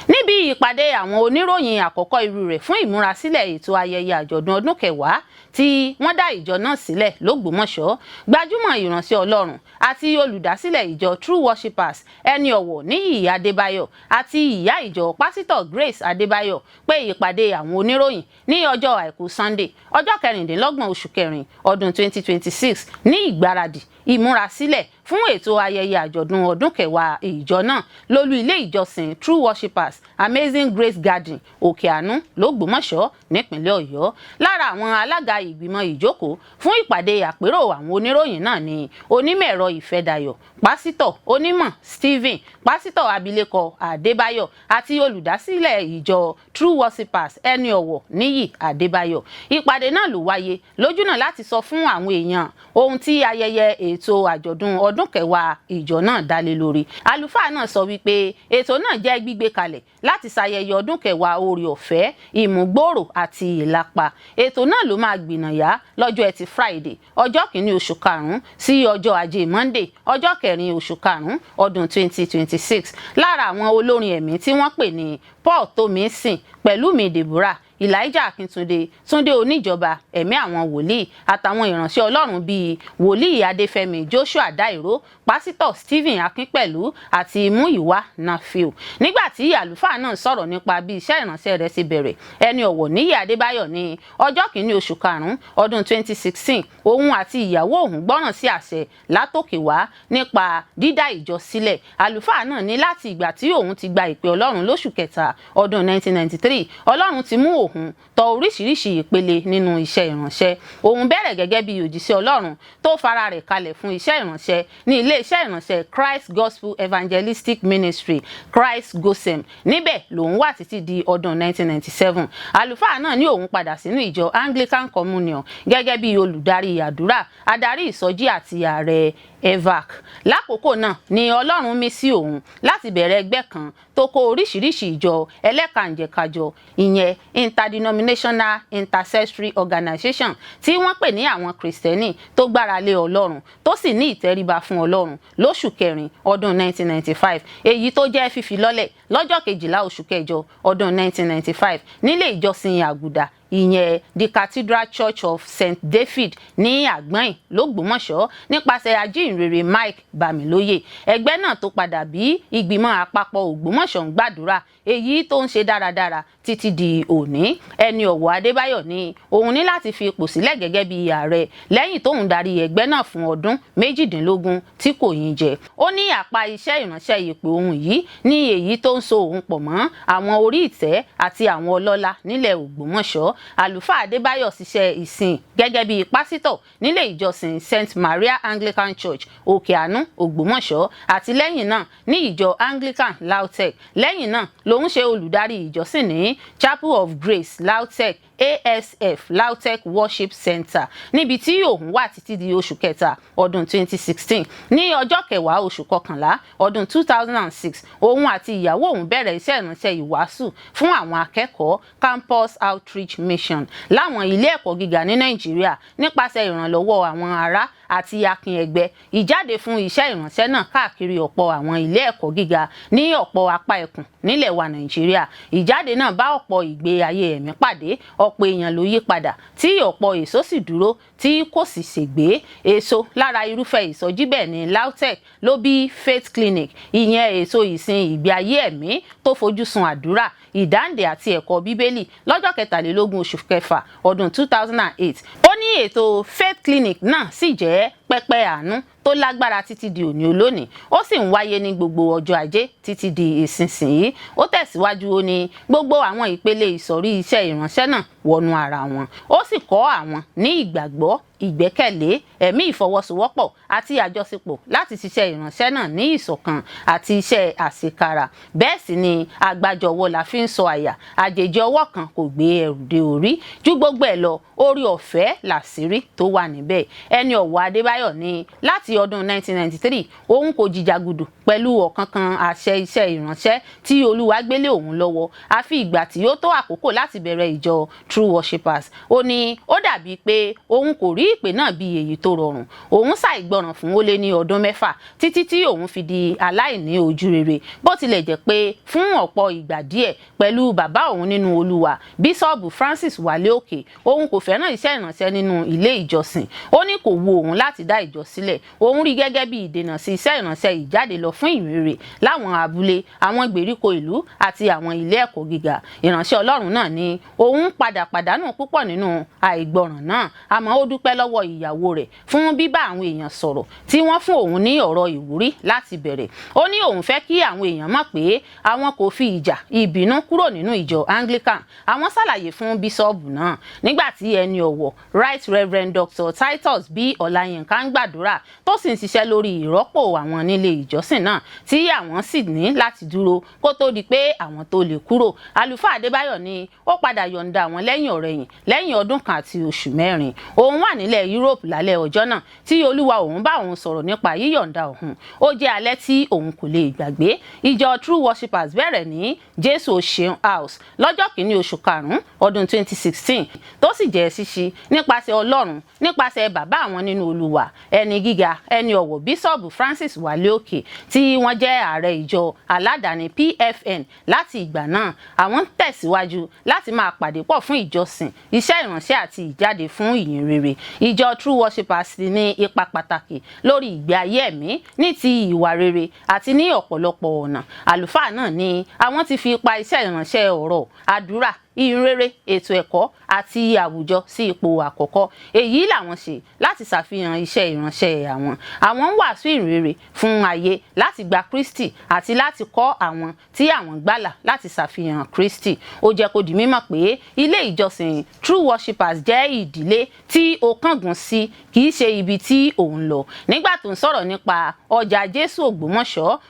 níbi ìpàdé àwọn oníròyìn àkọ́kọ́ irú rẹ̀ fún ìmúrasílẹ̀ ètò ayẹyẹ àjọ̀dún ọdún kẹwàá tí wọ́n dá ìjọ náà sílẹ̀ l'Ógbómọ̀ṣọ́. Gbajúmọ̀ ìránṣẹ́ Ọlọ́run àti olùdásílẹ̀ ìjọ True Worshipers ẹni ọ̀wọ̀ Níyì Adébáyọ̀ àti ìyá ìjọ pásítọ̀ Grace Adébáyọ̀ pé ìpàdé àwọn oníròyìn ní ọjọ́ Àìkú Sunday ọjọ́ 26 oṣù kẹrin ọdún 2026 ní ìgbáradì ìmúrasílẹ̀ fún ètò ayẹyẹ àjọ̀dún ọdún kẹwàá ìjọ náà lólú ilé ìjọsìn True Worshipers Amazing Grace Garden Òkè Àánú l'Ógbómọ̀ṣọ́ nípínlẹ̀ Ọ̀yọ́. Lára àwọn alága ìgbìmọ̀ ìjókòó fún ìpàdé àpérò àwọn oníròyìn náà ni onímọ̀-ẹ̀rọ Ìfẹ́dayọ̀, pásítọ̀ onímọ̀ Stephen, pásítọ̀ abilékọ Adébáyọ̀ àti olùdásílẹ̀ ìjọ True Worshipers ẹni ọ̀wọ̀ Níyì Adébáyọ̀. Ìpàdé náà ló wáyé lójúnà láti sọ fún àwọn èèyàn ohun tí ayẹyẹ ètò àjọ̀dún ọdún kẹwàá ìjọ náà dálé lórí. Àlùfáà náà sọ wípé ètò náà jẹ́ gbígbé kalẹ̀ láti ṣayẹyẹ ọdún kẹwàá oore ọ̀fẹ́, ìmúgbòòrò àti ìlapa. Ètò náà ló máa gbìnàyà lọ́jọ́ Ẹtì Friday ọjọ́ 1 oṣù karùn-ún sí ọjọ́ Ajé Monday ọjọ́ 4 oṣù karùn-ún ọdún 2026. Lára àwọn olórin ẹ̀mí tí wọ́n pè ní Paul Tomisin, Pẹ̀lúmi Deborah, Elijah Akíntúndé, Túndé Oníjọba, Ẹ̀mí àwọn wòlíì àtàwọn ìránṣẹ́ Ọlọ́run bíi wòlíì Adéfẹ́mi Joshua Dairo, pásítọ̀ Stephen Akínpẹ̀lú àti Múyìwá Nafiu. Nígbà tí àlùfáà náà sọ̀rọ̀ nípa bí iṣẹ́ ìránṣẹ́ rẹ̀ ti bẹ̀rẹ̀, ẹni ọ̀wọ̀ Níyì Adébáyọ̀ ní ọjọ́ kìíní oṣù karùn-ún ọdún 2016 òun àti ìyàwó òun gbọ́ràn sí àṣẹ látòkè wá nípa dídá ìjọ sílẹ̀. Àlùfáà náà ní láti ìgbà tí òun ti gba ìpè Ọlọ́run lóṣù kẹta ọdún 1993, Ọlọ́run ti mú òun tọ oríṣiríṣi ìpele nínú iṣẹ́ ìránṣẹ́. Òun bẹ̀rẹ̀ gẹ́gẹ́ bí òjíṣẹ́ Ọlọ́run tó fara rẹ̀ kalẹ̀ fún iṣẹ́ ìránṣẹ́ ní ilé-iṣẹ́ ìránṣẹ́ Christ Gospel Evangelistic Ministry, Christ GOSEM. Níbẹ̀ lòun wà títí di ọdún 1997. Àlùfáà náà ní òun padà sínú ìjọ Anglican Communion gẹ́gẹ́ bí olùdarí àdúrà, adarí ìsọjí àti ààrẹ EVAC. Lákòókò náà ni Ọlọ́run mí sí òun láti bẹ̀rẹ̀ ẹgbẹ́ kan tó kó oríṣiríṣi ìjọ ẹlẹ́kànjẹ̀kájọ, ìyẹn Interdenominational Intercessory Organization, tí wọ́n pè ní àwọn Kristẹni tó gbára lé Ọlọ́run tó sì ní ìtẹríba fún Ọlọ́run lóṣù kẹrin ọdún 1995, èyí tó jẹ́ fífi lọ́lẹ̀ lọ́jọ́ 12 oṣù kẹjọ ọdún 1995 nílé ìjọsìn Àgùdà, ìyẹn the Cathedral Church of St. David ní Àgbọ̀nyìn l'Ógbómọ̀ṣọ́ nípasẹ̀ ajínrere Mike Bámilóyè. Ẹgbẹ́ náà tó padà bí ìgbìmọ̀ àpapọ̀ Ògbómọ̀ṣọ́ ń gbàdúrà, èyí tó ń ṣe dáradára títí di òní. Ẹni ọ̀wọ̀ Adébáyọ̀ ní òun ní láti fi ipò sílẹ̀ gẹ́gẹ́ bí ààrẹ lẹ́yìn tóun darí ẹgbẹ́ náà fún ọdún 18 tí kò yín jẹ. Ó ní àpá iṣẹ́ ìránṣẹ́ ìpè òun yìí ní èyí tó ń so òun pọ̀ mọ́ àwọn orí ìtẹ́ àti àwọn ọlọ́lá nílẹ̀ Ògbómọ̀ṣọ́. Àlùfáà Adébáyọ̀ ṣiṣẹ́ ìsìn gẹ́gẹ́ bí pásítọ̀ nílé ìjọsìn St. Maria Anglican Church, Òkè Àánú, Ògbómọ̀ṣọ́, àti lẹ́yìn náà ní ìjọ Anglican Lautech. Lẹ́yìn náà lòun ṣe olùdarí ìjọsìn ní Chapel of Grace Lautech, ASF Lautech Worship Center, níbi tí òun wà títí di oṣù kẹta ọdún 2016. Ní ọjọ́ kẹwàá oṣù kọkànlá ọdún 2006, òun àti ìyàwó òun bẹ̀rẹ̀ iṣẹ́ ìránṣẹ́ ìwàásù fún àwọn akẹ́kọ̀ọ́ Campus Outreach Mission láwọn ilé ẹ̀kọ́ gíga ní Nàìjíríà nípasẹ̀ ìrànlọ́wọ́ àwọn ará àti akin ẹgbẹ́. Ìjáde fún iṣẹ́ ìránṣẹ́ náà káàkiri ọ̀pọ̀ àwọn ilé ẹ̀kọ́ gíga ní ọ̀pọ̀ apá ẹkùn nílẹ̀ wa Nàìjíríà. Ìjáde náà bá ọ̀pọ̀ ìgbé ayé ẹ̀mí pàdé, ọ̀pọ̀ èèyàn ló yí padà tí ọ̀pọ̀ èso sì dúró tí kò sì ṣègbé. Èso lára irúfẹ́ ìsọjí bẹ́ẹ̀ ní Lautech ló bí Faith Clinic, ìyẹn èso ìsìn ìgbé ayé ẹ̀mí tó fojú sun àdúrà, ìdáǹdè àti ẹ̀kọ́ Bíbélì lọ́jọ́ 23 oṣù kẹfà ọdún 2008. Ó ní ètò Faith Clinic náà sì jẹ́ pẹpẹ àánú tó lágbára títí di òní olónìí. Ó sì ń wáyé ní gbogbo ọjọ́ ajé títí di ìsinsìnyí. Ó tẹ̀síwájú, ó ní gbogbo àwọn ìpele ìsọ̀rí iṣẹ́ ìránṣẹ́ náà wọnú ara wọn. Ó sì kọ́ àwọn ní ìgbàgbọ́, ìgbẹ́kẹ̀lé, ẹ̀mí ìfọwọ́sowọ́pọ̀ àti àjọṣepọ̀ láti ṣiṣẹ́ ìránṣẹ́ náà ní ìṣọ̀kan àti iṣẹ́ àṣekára. Bẹ́ẹ̀ sì ni àgbájọwọ́ la fi ń sọ àyà, àjèjì ọwọ́ kan kò gbé ẹrù dé orí. Ju gbogbo ẹ̀ lọ, orí ọ̀fẹ́ làṣírí tó wà níbẹ̀. Ẹni ọ̀wọ̀ Adébáyọ̀ ní láti ọdún 1993 òun kò jìjàgùdù pẹ̀lú ọ̀kánkán àṣẹ iṣẹ́ ìránṣẹ́ tí Olúwa gbélé òun lọ́wọ́ àfi ìgbà tí ó tó àkókò láti bẹ̀rẹ̀ ìjọ True Worshipers. Ó ní ó dàbí pé òun kò rí ìpè náà bí èyí tó rọrùn. Òun ṣàìgbọràn fún ó lé ní ọdún 6 títí tí òun fi di aláìní ojú rere, bó tilẹ̀ jẹ́ pé fún ọ̀pọ̀ ìgbà díẹ̀ pẹ̀lú bàbá òun nínú Olúwa, Bíṣọ́ọ̀bù Francis Wálé Òkè, òun kò fẹ́ràn iṣẹ́ ìránṣẹ́ nínú ilé ìjọsìn. Ó ní kò wu òun láti dá ìjọ sílẹ̀. Òun rí gẹ́gẹ́ bí ìdènà sí iṣẹ́ ìránṣẹ́ ìjáde lọ fún ìrere láwọn abúlé, àwọn ìgbèríko ìlú àti àwọn ilé ẹ̀kọ́ gíga. Ìránṣẹ́ Ọlọ́run náà ní òun pàdánù púpọ̀ nínú àìgbọràn náà, àmọ́ ó dúpẹ́ lọ́wọ́ ìyàwó rẹ̀ fún bíbá àwọn èèyàn sọ̀rọ̀ tí wọ́n fún òun ní ọ̀rọ̀ ìwúrí láti bẹ̀rẹ̀. Ó ní òun fẹ́ kí àwọn èèyàn mọ̀ pé àwọn kò fi ìjà ìbínú kúrò nínú ìjọ Anglican. Àwọn ṣàlàyé fún bíṣọ́ọ̀bù náà nígbà tí ẹni ọ̀wọ̀ Right Reverend Dr. Titus B. Ọláyínká ń gbàdúrà tó sì ń ṣiṣẹ́ lórí ìrọ́pò àwọn nílé ìjọsìn náà tí àwọn sì ní láti dúró kó tó di pé àwọn tó lè kúrò. Àlùfáà Adébáyọ̀ ní ó padà yọ̀ǹda àwọn lẹ́yìn ọ̀rẹ̀yìn lẹ́yìn ọdún kan àti oṣù 4. Òun wà nílẹ̀ Europe lálẹ́ ọjọ́ náà tí Olúwa òun bá òun sọ̀rọ̀ nípa yíyọ̀ǹda òun. Ó jẹ́ alẹ́ tí òun kò lè gbàgbé. Ìjọ True Worshipers bẹ̀rẹ̀ ní Jésù Òṣèun House lọ́jọ́ 1 oṣù karùn-ún ọdún 2016 tó sì jẹ́ ṣíṣí nípasẹ̀ Ọlọ́run nípasẹ̀ bàbá àwọn nínú Olúwa wa ẹni gíga ẹni ọ̀wọ̀ bíṣọ̀bù Francis Wálé Òkè tí wọ́n jẹ́ ààrẹ ìjọ aládàáni PFN láti ìgbà náà. Àwọn ń tẹ̀síwájú láti máa pàdé pọ̀ fún ìjọsìn, iṣẹ́ ìránṣẹ́ àti ìjáde fún ìyìn rere. Ìjọ True Worshipers ní ipa pàtàkì lórí ìgbé ayé ẹ̀mí ní ti ìwà rere àti ní ọ̀pọ̀lọpọ̀ ọ̀nà. Àlùfáà náà ní àwọn ti fi ipa iṣẹ́ ìránṣẹ́ ọ̀rọ̀, àdúrà, ìhìnrere, ètò ẹ̀kọ́ àti àwùjọ sí ipò àkọ́kọ́. Èyí làwọn ṣe láti ṣàfihàn iṣẹ́ ìránṣẹ́ àwọn. Àwọn ń wàásù ìhìnrere fún ayé láti gba Kristi àti láti kọ́ àwọn tí àwọn gbàlà láti ṣàfihàn Kristi. Ó jẹ́ kó di mímọ̀ pé ilé ìjọsìn True Worshipers jẹ́ ìdílé tí ó kángun sí, kì í ṣe ibi tí òun lọ. Nígbà tó ń sọ̀rọ̀ nípa ọjà Jésù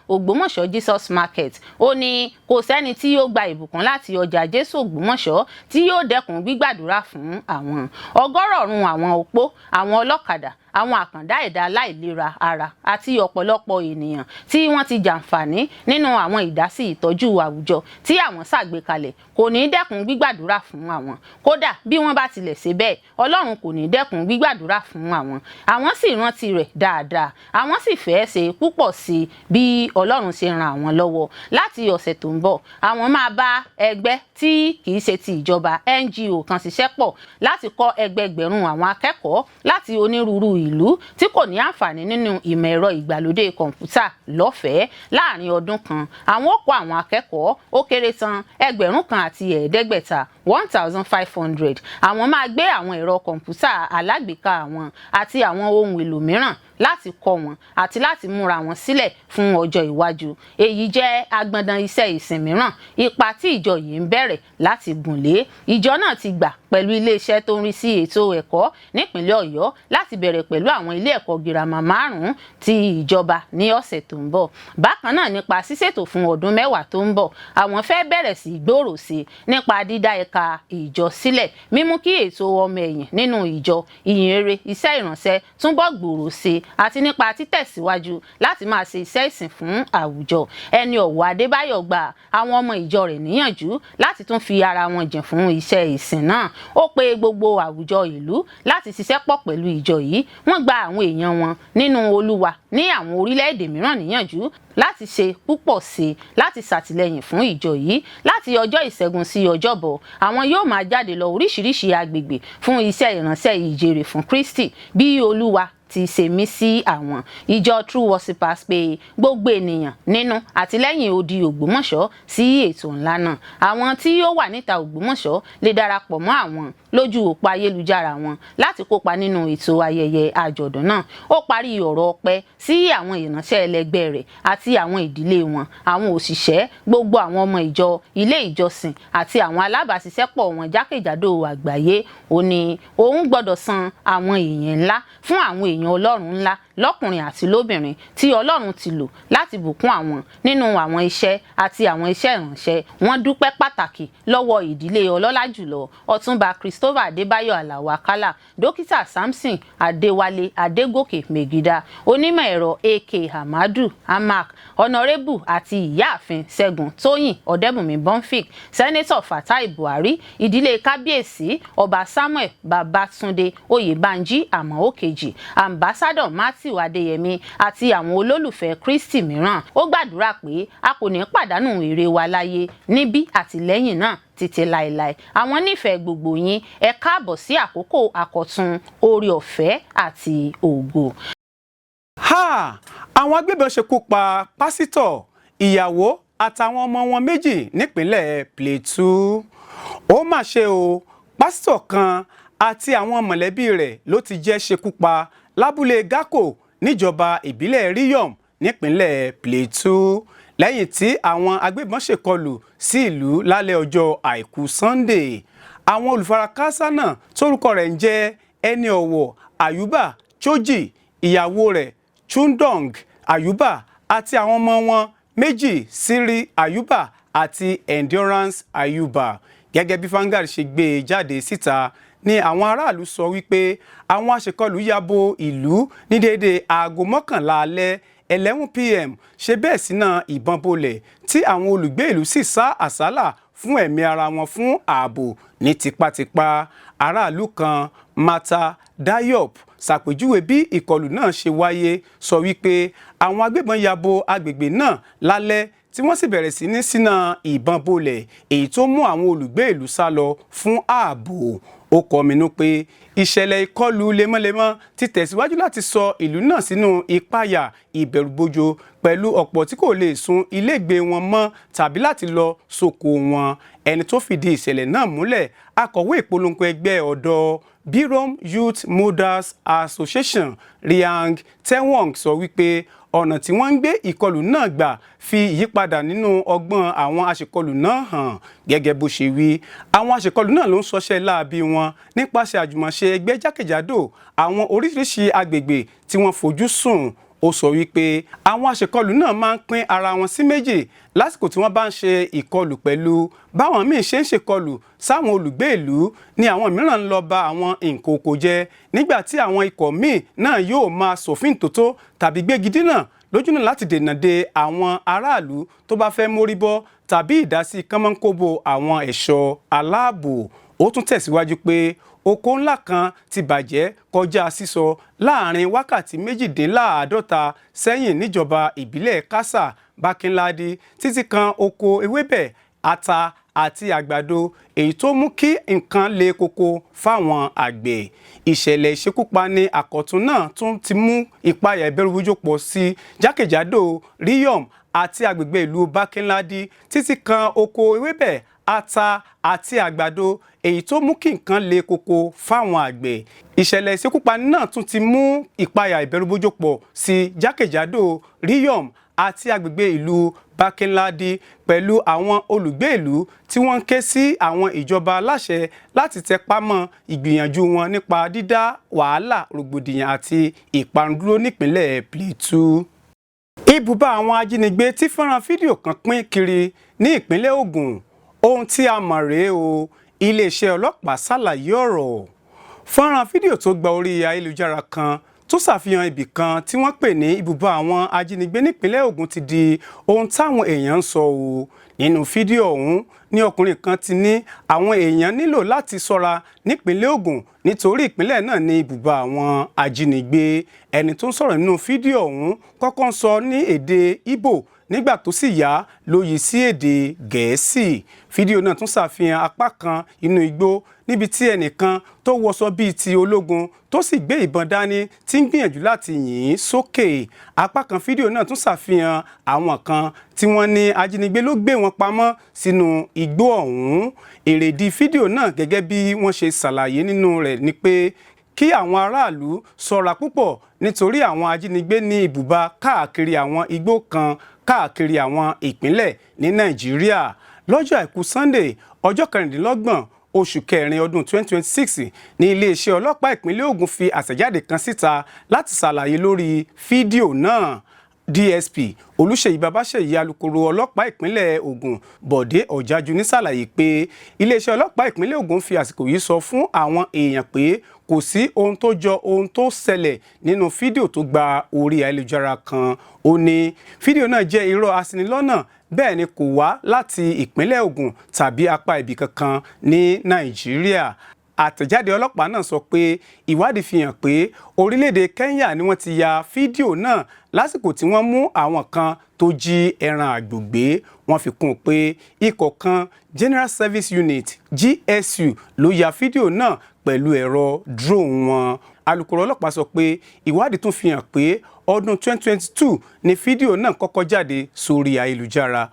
Ògbómọ̀ṣọ́ Jesus Market, ó ní kò sẹ́ni tí ó gba ìbùkún láti ọjà Jésù Ògbómọ̀ṣọ́ tí yóò dẹ́kun gbígbàdúrà fún àwọn. Ọgọ́rọ̀ọ̀rún àwọn opó, àwọn ọlọ́kadà, àwọn àkàndá ẹ̀dá aláìlera ara àti ọ̀pọ̀lọpọ̀ ènìyàn tí wọ́n ti jàǹfààní nínú àwọn ìdásí ìtọ́jú àwùjọ tí àwọn ṣàgbékalẹ̀ kò ní dẹ́kun gbígbàdúrà fún àwọn. Kódà bí wọ́n bá tilẹ̀ ṣe bẹ́ẹ̀, Ọlọ́run kò ní dẹ́kun gbígbàdúrà fún àwọn. Àwọn sì rántí rẹ̀ dáadáa. Àwọn sì fẹ́ ṣe púpọ̀ sí bí Ọlọ́run ṣe ran àwọn lọ́wọ́. Láti ọ̀sẹ̀ tó ń bọ̀, àwọn máa bá ẹgbẹ́ tí kì í ṣe ti ìjọba NGO kan ṣiṣẹ́ pọ̀ láti kọ́ ẹgbẹgbẹ̀rún àwọn akẹ́kọ̀ọ́ láti onírúurú ìlú tí kò ní àǹfààní nínú ìmọ̀ ẹ̀rọ ìgbàlódé kọ̀ǹpútà lọ́fẹ̀ẹ́. Láàárín ọdún kan, àwọn ó kọ́ àwọn akẹ́kọ̀ọ́ ó kéré tán 1,500 1,500. Àwọn máa gbé àwọn ẹ̀rọ kọ̀ǹpútà alágbèéká àwọn àti àwọn ohun èlò mìíràn láti kọ́ wọn àti láti múra wọn sílẹ̀ fún ọjọ́ iwájú. Èyí jẹ́ agbọ̀ndàn iṣẹ́ ìsìn mìíràn, ipa tí ìjọ yìí ń bẹ̀rẹ̀ láti gùn lé. Ìjọ náà ti gbà pẹ̀lú iléeṣẹ́ tó ń rí sí ètò ẹ̀kọ́ nípìnlẹ̀ Ọ̀yọ́ láti bẹ̀rẹ̀ pẹ̀lú àwọn ilé ẹ̀kọ́ girama 5 ti ìjọba ní ọ̀sẹ̀ tó ń bọ̀. Bákan náà, nípa ṣíṣètò fún ọdún 10 tó ń bọ̀, àwọn fẹ́ bẹ̀rẹ̀ sí gbòòrò sí nípa dídá ẹ̀ka ìjọ sílẹ̀, mímú kí ètò ọmọ ẹ̀yìn nínú ìjọ, ìyìnrere, iṣẹ́ ìránṣẹ́ túnbọ̀ gbòòrò sí àti nípa títẹ̀síwájú láti máa ṣe iṣẹ́ ìsìn fún àwùjọ. Ẹni ọ̀wọ̀ Adébáyọ̀ gba àwọn ọmọ ìjọ rẹ̀ níyànjú láti tún fi ara wọn jìn fún iṣẹ́ ìsìn náà. Ó pe gbogbo àwùjọ ìlú láti ṣiṣẹ́ pọ̀ pẹ̀lú ìjọ yìí. Wọ́n gba àwọn èèyàn wọn nínú Olúwa ní àwọn orílẹ̀-èdè mìíràn níyànjú láti ṣe púpọ̀ sí láti ṣàtìlẹ́yìn fún ìjọ yìí. Láti ọjọ́ Ìṣẹ́gun sí Ọjọ́bọ̀, àwọn yóò máa jáde lọ oríṣiríṣi agbègbè fún iṣẹ́ ìránṣẹ́ ìjèrè fún Kristi bí Olúwa ti ṣe mí sí àwọn. Ìjọ True Worshipers pé gbogbo ènìyàn nínú àti lẹ́yìn odi Ògbómọ̀ṣọ́ sí ètò ńlá náà. Àwọn tí ó wà níta Ògbómọ̀ṣọ́ lè darapọ̀ mọ́ àwọn lójú òpó ayélujára wọn láti kópa nínú ètò ayẹyẹ àjọ̀dún náà. Ó parí ọ̀rọ̀ ọpẹ́ sí àwọn ìránṣẹ́ ẹlẹgbẹ́ rẹ̀ àti àwọn ìdílé wọn, àwọn òṣìṣẹ́, gbogbo àwọn ọmọ ìjọ, ilé ìjọsìn àti àwọn alábàáṣiṣẹ́pọ̀ wọn jákèjádò àgbáyé. Ó ní òun gbọ́dọ̀ san àwọn èèyàn ńlá fún àwọn èèyàn Ọlọ́run ńlá lọ́kùnrin àti lóbìnrin tí Ọlọ́run ti lò láti bùkún àwọn nínú àwọn iṣẹ́ àti àwọn iṣẹ́ ìránṣẹ́. Wọ́n dúpẹ́ pàtàkì lọ́wọ́ ìdílé ọlọ́lá jùlọ Ọ̀túnba Christopher Adébáyọ̀ Àlàó Àkàlà, Dókítà Samson Adéwálé Adégòkè Mègídà, onímọ̀ ẹ̀rọ AK Hamadu Amak, Honorable àti Ìyáàfin Ṣẹ́gun Tóyìn Ọ̀dẹ́bùnmi Bonfik, Sẹ́nétọ̀ Fatai Buhari, ìdílé Kábíyèsí Ọba Samuel Babátúndé Oyèbánjí Àmọ́ Kejì, Ambassador Matthew Adéyẹmí àti àwọn olólùfẹ́ Kristi mìíràn. Ó gbàdúrà pé a kò ní pàdánù èrè wa láyé níbí àti lẹ́yìn náà títí láéláé. Àwọn nífẹ̀ẹ́ gbogbo yín. Ẹ káàbọ̀ sí àkókò àkọ́tun oore ọ̀fẹ́ àti ògo. Àwọn agbébọn ṣekú pa pásítọ̀, ìyàwó àtàwọn ọmọ wọn méjì nípínlẹ̀ Plateau. Ó mà ṣe o, pásítọ̀ kan àti àwọn mọ̀lẹ́bí rẹ̀ ló ti jẹ́ ṣekú pa lábúlé Gákò níjọba ìbílẹ̀ Ríyọ̀m nípínlẹ̀ Plateau lẹ́yìn tí àwọn agbébọn ṣèkọlù sí ìlú lálẹ́ ọjọ́ Àìkú Sunday. Àwọn olùfarakásá náà tórúkọ rẹ̀ ń jẹ́ Ẹni Ọ̀wọ̀ Àyùbá Choji, ìyàwó rẹ̀ Chundong Àyùbá àti àwọn ọmọ wọn méjì Siri Àyùbá àti Endurance Àyùbá. Gẹ́gẹ́ bí Vanguard ṣe gbé e jáde síta, ni àwọn aráàlú sọ wípé àwọn aṣèkọlù ya bo ìlú ní déédéé aago 11 alẹ́ 11 PM, ṣe bẹ́ẹ̀ síná ìbọn bolẹ̀ tí àwọn olùgbé ìlú sì sá àsálà fún ẹ̀mí ara wọn fún ààbò ní tipátipá. Aráàlú kan Martha Diop ṣàpèjúwe bí ìkọlù náà ṣe wáyé, sọ wípé àwọn agbébọn ya bo agbègbè náà lálẹ́ tí wọ́n sì bẹ̀rẹ̀ sí ní ṣínà ìbọn bolẹ̀, èyí tó mú àwọn olùgbé ìlú sá lọ fún ààbò. Ó kọminú pé ìṣẹ̀lẹ̀ ìkọlù lemọ́lemọ́ ti tẹ̀síwájú láti sọ ìlú náà sínú ìpayà ìbẹ̀rùbojo pẹ̀lú ọ̀pọ̀ tí kò lè sun ilégbèé wọn mọ́ tàbí láti lọ sóko wọn. Ẹni tó fìdí ìṣẹ̀lẹ̀ náà múlẹ̀, akọ̀wé ìpolongo ẹgbẹ́ ọ̀dọ́ Birom Youth Mothers Association Riang Tewong sọ wípé ọ̀nà tí wọ́n ń gbé ìkọlù náà gbà fi ìyípadà nínú ọgbọ́n àwọn aṣèkọlù náà hàn. Gẹ́gẹ́ bó ṣe wí, àwọn aṣèkọlù náà ló ń ṣọṣẹ́ láabi wọn nípasẹ̀ àjùmọ̀ṣe ẹgbẹ́ jákèjádò àwọn oríṣiríṣi agbègbè tí wọ́n fojú sùn. Ó sọ wípé àwọn aṣèkọlù náà máa ń pín ara wọn sí méjì lásìkò tí wọ́n bá ń ṣe ìkọlù pẹ̀lú báwọn míì ṣe ń ṣèkọlù sáwọn olùgbé ìlú ni àwọn mìíràn ń lọ ba àwọn nǹkan oko jẹ́, nígbà tí àwọn ikọ̀ míì náà yóò máa ṣòfin tótó tàbí gbégi dínà lójúnà láti dènà de àwọn aráàlú tó bá fẹ́ mórí bọ́ tàbí ìdásí kánmọ́nkóbó àwọn ẹ̀ṣọ́ aláàbò. Ó tún tẹ̀síwájú pé oko ńlá kan ti bàjẹ́ kọjá sísọ láàrin wákàtí 48 sẹ́yìn níjọba ìbílẹ̀ Kasa Barkin-Ladi títí kan oko ewébẹ̀, ata àti àgbàdo, èyí tó mú kí nǹkan le koko fáwọn àgbẹ̀. Ìṣẹ̀lẹ̀ ìṣekúpani àkọ́tún náà tún ti mú ìpayà ìbẹ̀rùbojo pọ̀ sí jákèjádò Riom àti agbègbè ìlú Barkin-Ladi títí kan oko ewébẹ̀, ata àti àgbàdo, èyí tó mú kí nǹkan le koko fáwọn àgbẹ̀. Ìṣẹ̀lẹ̀ ìṣekúpani náà tún ti mú ìpayà ìbẹ̀rùbojo pọ̀ sí jákèjádò Riom àti agbègbè ìlú Barkin-Ladi pẹ̀lú àwọn olùgbé ìlú tí wọ́n ń ké sí àwọn ìjọba aláṣẹ láti tẹpá mọ́ ìgbìyànjú wọn nípa dídá wàhálà, rògbòdìyàn àti ìparun dúró nípínlẹ̀ Plateau. Ibùba àwọn ajínigbé tí fọ́nrán fídíò kan pín kiri ní ìpínlẹ̀ Ògùn. Ohun tí a mọ̀ rèé o, iléeṣẹ́ ọlọ́pàá ṣàlàyé ọ̀rọ̀. Fọ́nrán fídíò tó gba orí ayélujára kan tó ṣàfihàn ibì kan tí wọ́n pè ní ibùba àwọn ajínigbé nípínlẹ̀ Ògùn ti di ohun táwọn èèyàn ń sọ o. Nínú fídíò ọ̀hún ní ọkùnrin kan ti ní àwọn èèyàn nílò láti ṣọ́ra nípínlẹ̀ Ògùn nítorí ìpínlẹ̀ náà ní ibùba àwọn ajínigbé. Ẹni tó ń sọ̀rọ̀ nínú fídíò ọ̀hún kọ́kọ́ ń sọ ní èdè Ìgbò nígbà tó sì yá ló yí sí èdè Gẹ̀ẹ́sì. Fídíò náà tún ṣàfihàn apá kan inú igbó níbi tí ẹnìkan tó wọṣọ bíi ti ológun tó sì gbé ìbọn dání tí ń gbìyànjú láti yìn ín sókè. Apá kan fídíò náà tún ṣàfihàn àwọn kan tí wọ́n ní ajínigbé ló gbé wọn pamọ́ sínú igbó ọ̀hún. Èrèdí fídíò náà gẹ́gẹ́ bí wọ́n ṣe ṣàlàyé nínú rẹ̀ ni pé kí àwọn aráàlú ṣọ́ra púpọ̀ nítorí àwọn ajínigbé ní ibùba káàkiri àwọn igbó kan káàkiri àwọn ìpínlẹ̀ ní Nàìjíríà. Lọ́jọ́ àìkú Sunday ọjọ́ 26 oṣù kẹrin ọdún 2026 ní iléeṣẹ́ ọlọ́pàá ìpínlẹ̀ Ògùn fi àtẹ̀jáde kan síta láti ṣàlàyé lórí fídíò náà. DSP Olúṣèyí Babáṣèyí alukoro ọlọ́pàá ìpínlẹ̀ Ògùn Bọ̀dé Ọ̀jájúní ṣàlàyé pé iléeṣẹ́ ọlọ́pàá ìpínlẹ̀ Ògùn fi àsìkò yìí sọ fún àwọn èèyàn pé kò sí ohun tó jọ ohun tó ṣẹlẹ̀ nínú fídíò tó gba orí ayélujára kan. Ó ní fídíò náà jẹ́ irọ́ aṣinilọ́nà, bẹ́ẹ̀ ni kò wá láti ìpínlẹ̀ Ògùn tàbí apá ibì kankan ní Nàìjíríà. Àtẹ̀jáde ọlọ́pàá náà sọ pé ìwádìí fi hàn pé orílẹ̀-èdè Kenya ni wọ́n ti ya fídíò náà lásìkò tí wọ́n mú àwọn kan tó jí ẹran àgbò gbé. Wọ́n fi kún un pé ikọ̀ kan General Service Unit GSU ló ya fídíò náà pẹ̀lú ẹ̀rọ drone wọn. Alukoro ọlọ́pàá sọ pé ìwádìí tún fi hàn pé ọdún 2022 ni fídíò náà kọ́kọ́ jáde sórí ayélujára.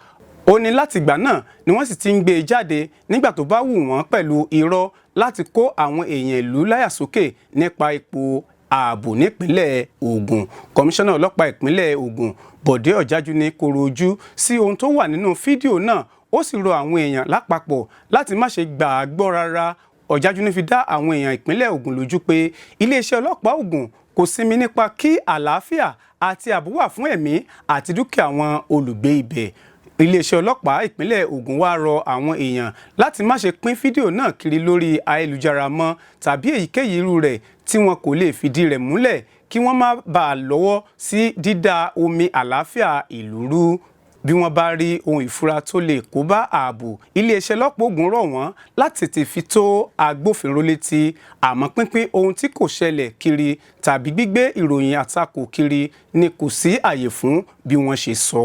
Ó ní látìgbà náà ni wọ́n sì ti ń gbé e jáde nígbà tó bá wù wọ́n pẹ̀lú irọ́ láti kó àwọn èèyàn ìlú láyà sókè nípa ipò ààbò nípínlẹ̀ Ògùn. Kọmíṣánná ọlọ́pàá ìpínlẹ̀ Ògùn Bọ̀dé Ọ̀jájúní koro ojú sí ohun tó wà nínú fídíò náà, ó sì rọ àwọn èèyàn lápapọ̀ láti má ṣe gbà á gbọ́ rárá. Ọ̀jájúní fi dá àwọn èèyàn ìpínlẹ̀ Ògùn lójú pé iléeṣẹ́ ọlọ́pàá Ògùn kò sinmi nípa kí àlàáfíà àti ààbò wà fún ẹ̀mí àti dúkìá àwọn olùgbé ibẹ̀. Iléeṣẹ́ ọlọ́pàá ìpínlẹ̀ Ògùn wá rọ àwọn èèyàn láti má ṣe pín fídíò náà kiri lórí ayélujára mọ́ tàbí èyíkéyìí irú rẹ̀ tí wọn kò lè fìdí rẹ̀ múlẹ̀ kí wọ́n má bàa lọ́wọ́ sí dídá omi àlàáfíà ìlú rú. bí wọ́n bá rí ohun ìfura tó lè kó bá ààbò iléeṣẹ́ ọlọ́pàá Ògùn rọ̀ wọ́n láti tètè fi tó agbófinró létí, àmọ́ pínpín ohun tí kò ṣẹlẹ̀ kiri tàbí gbígbé ìròyìn àtakò kiri ni kò sí àyè fún bí wọ́n ṣe sọ.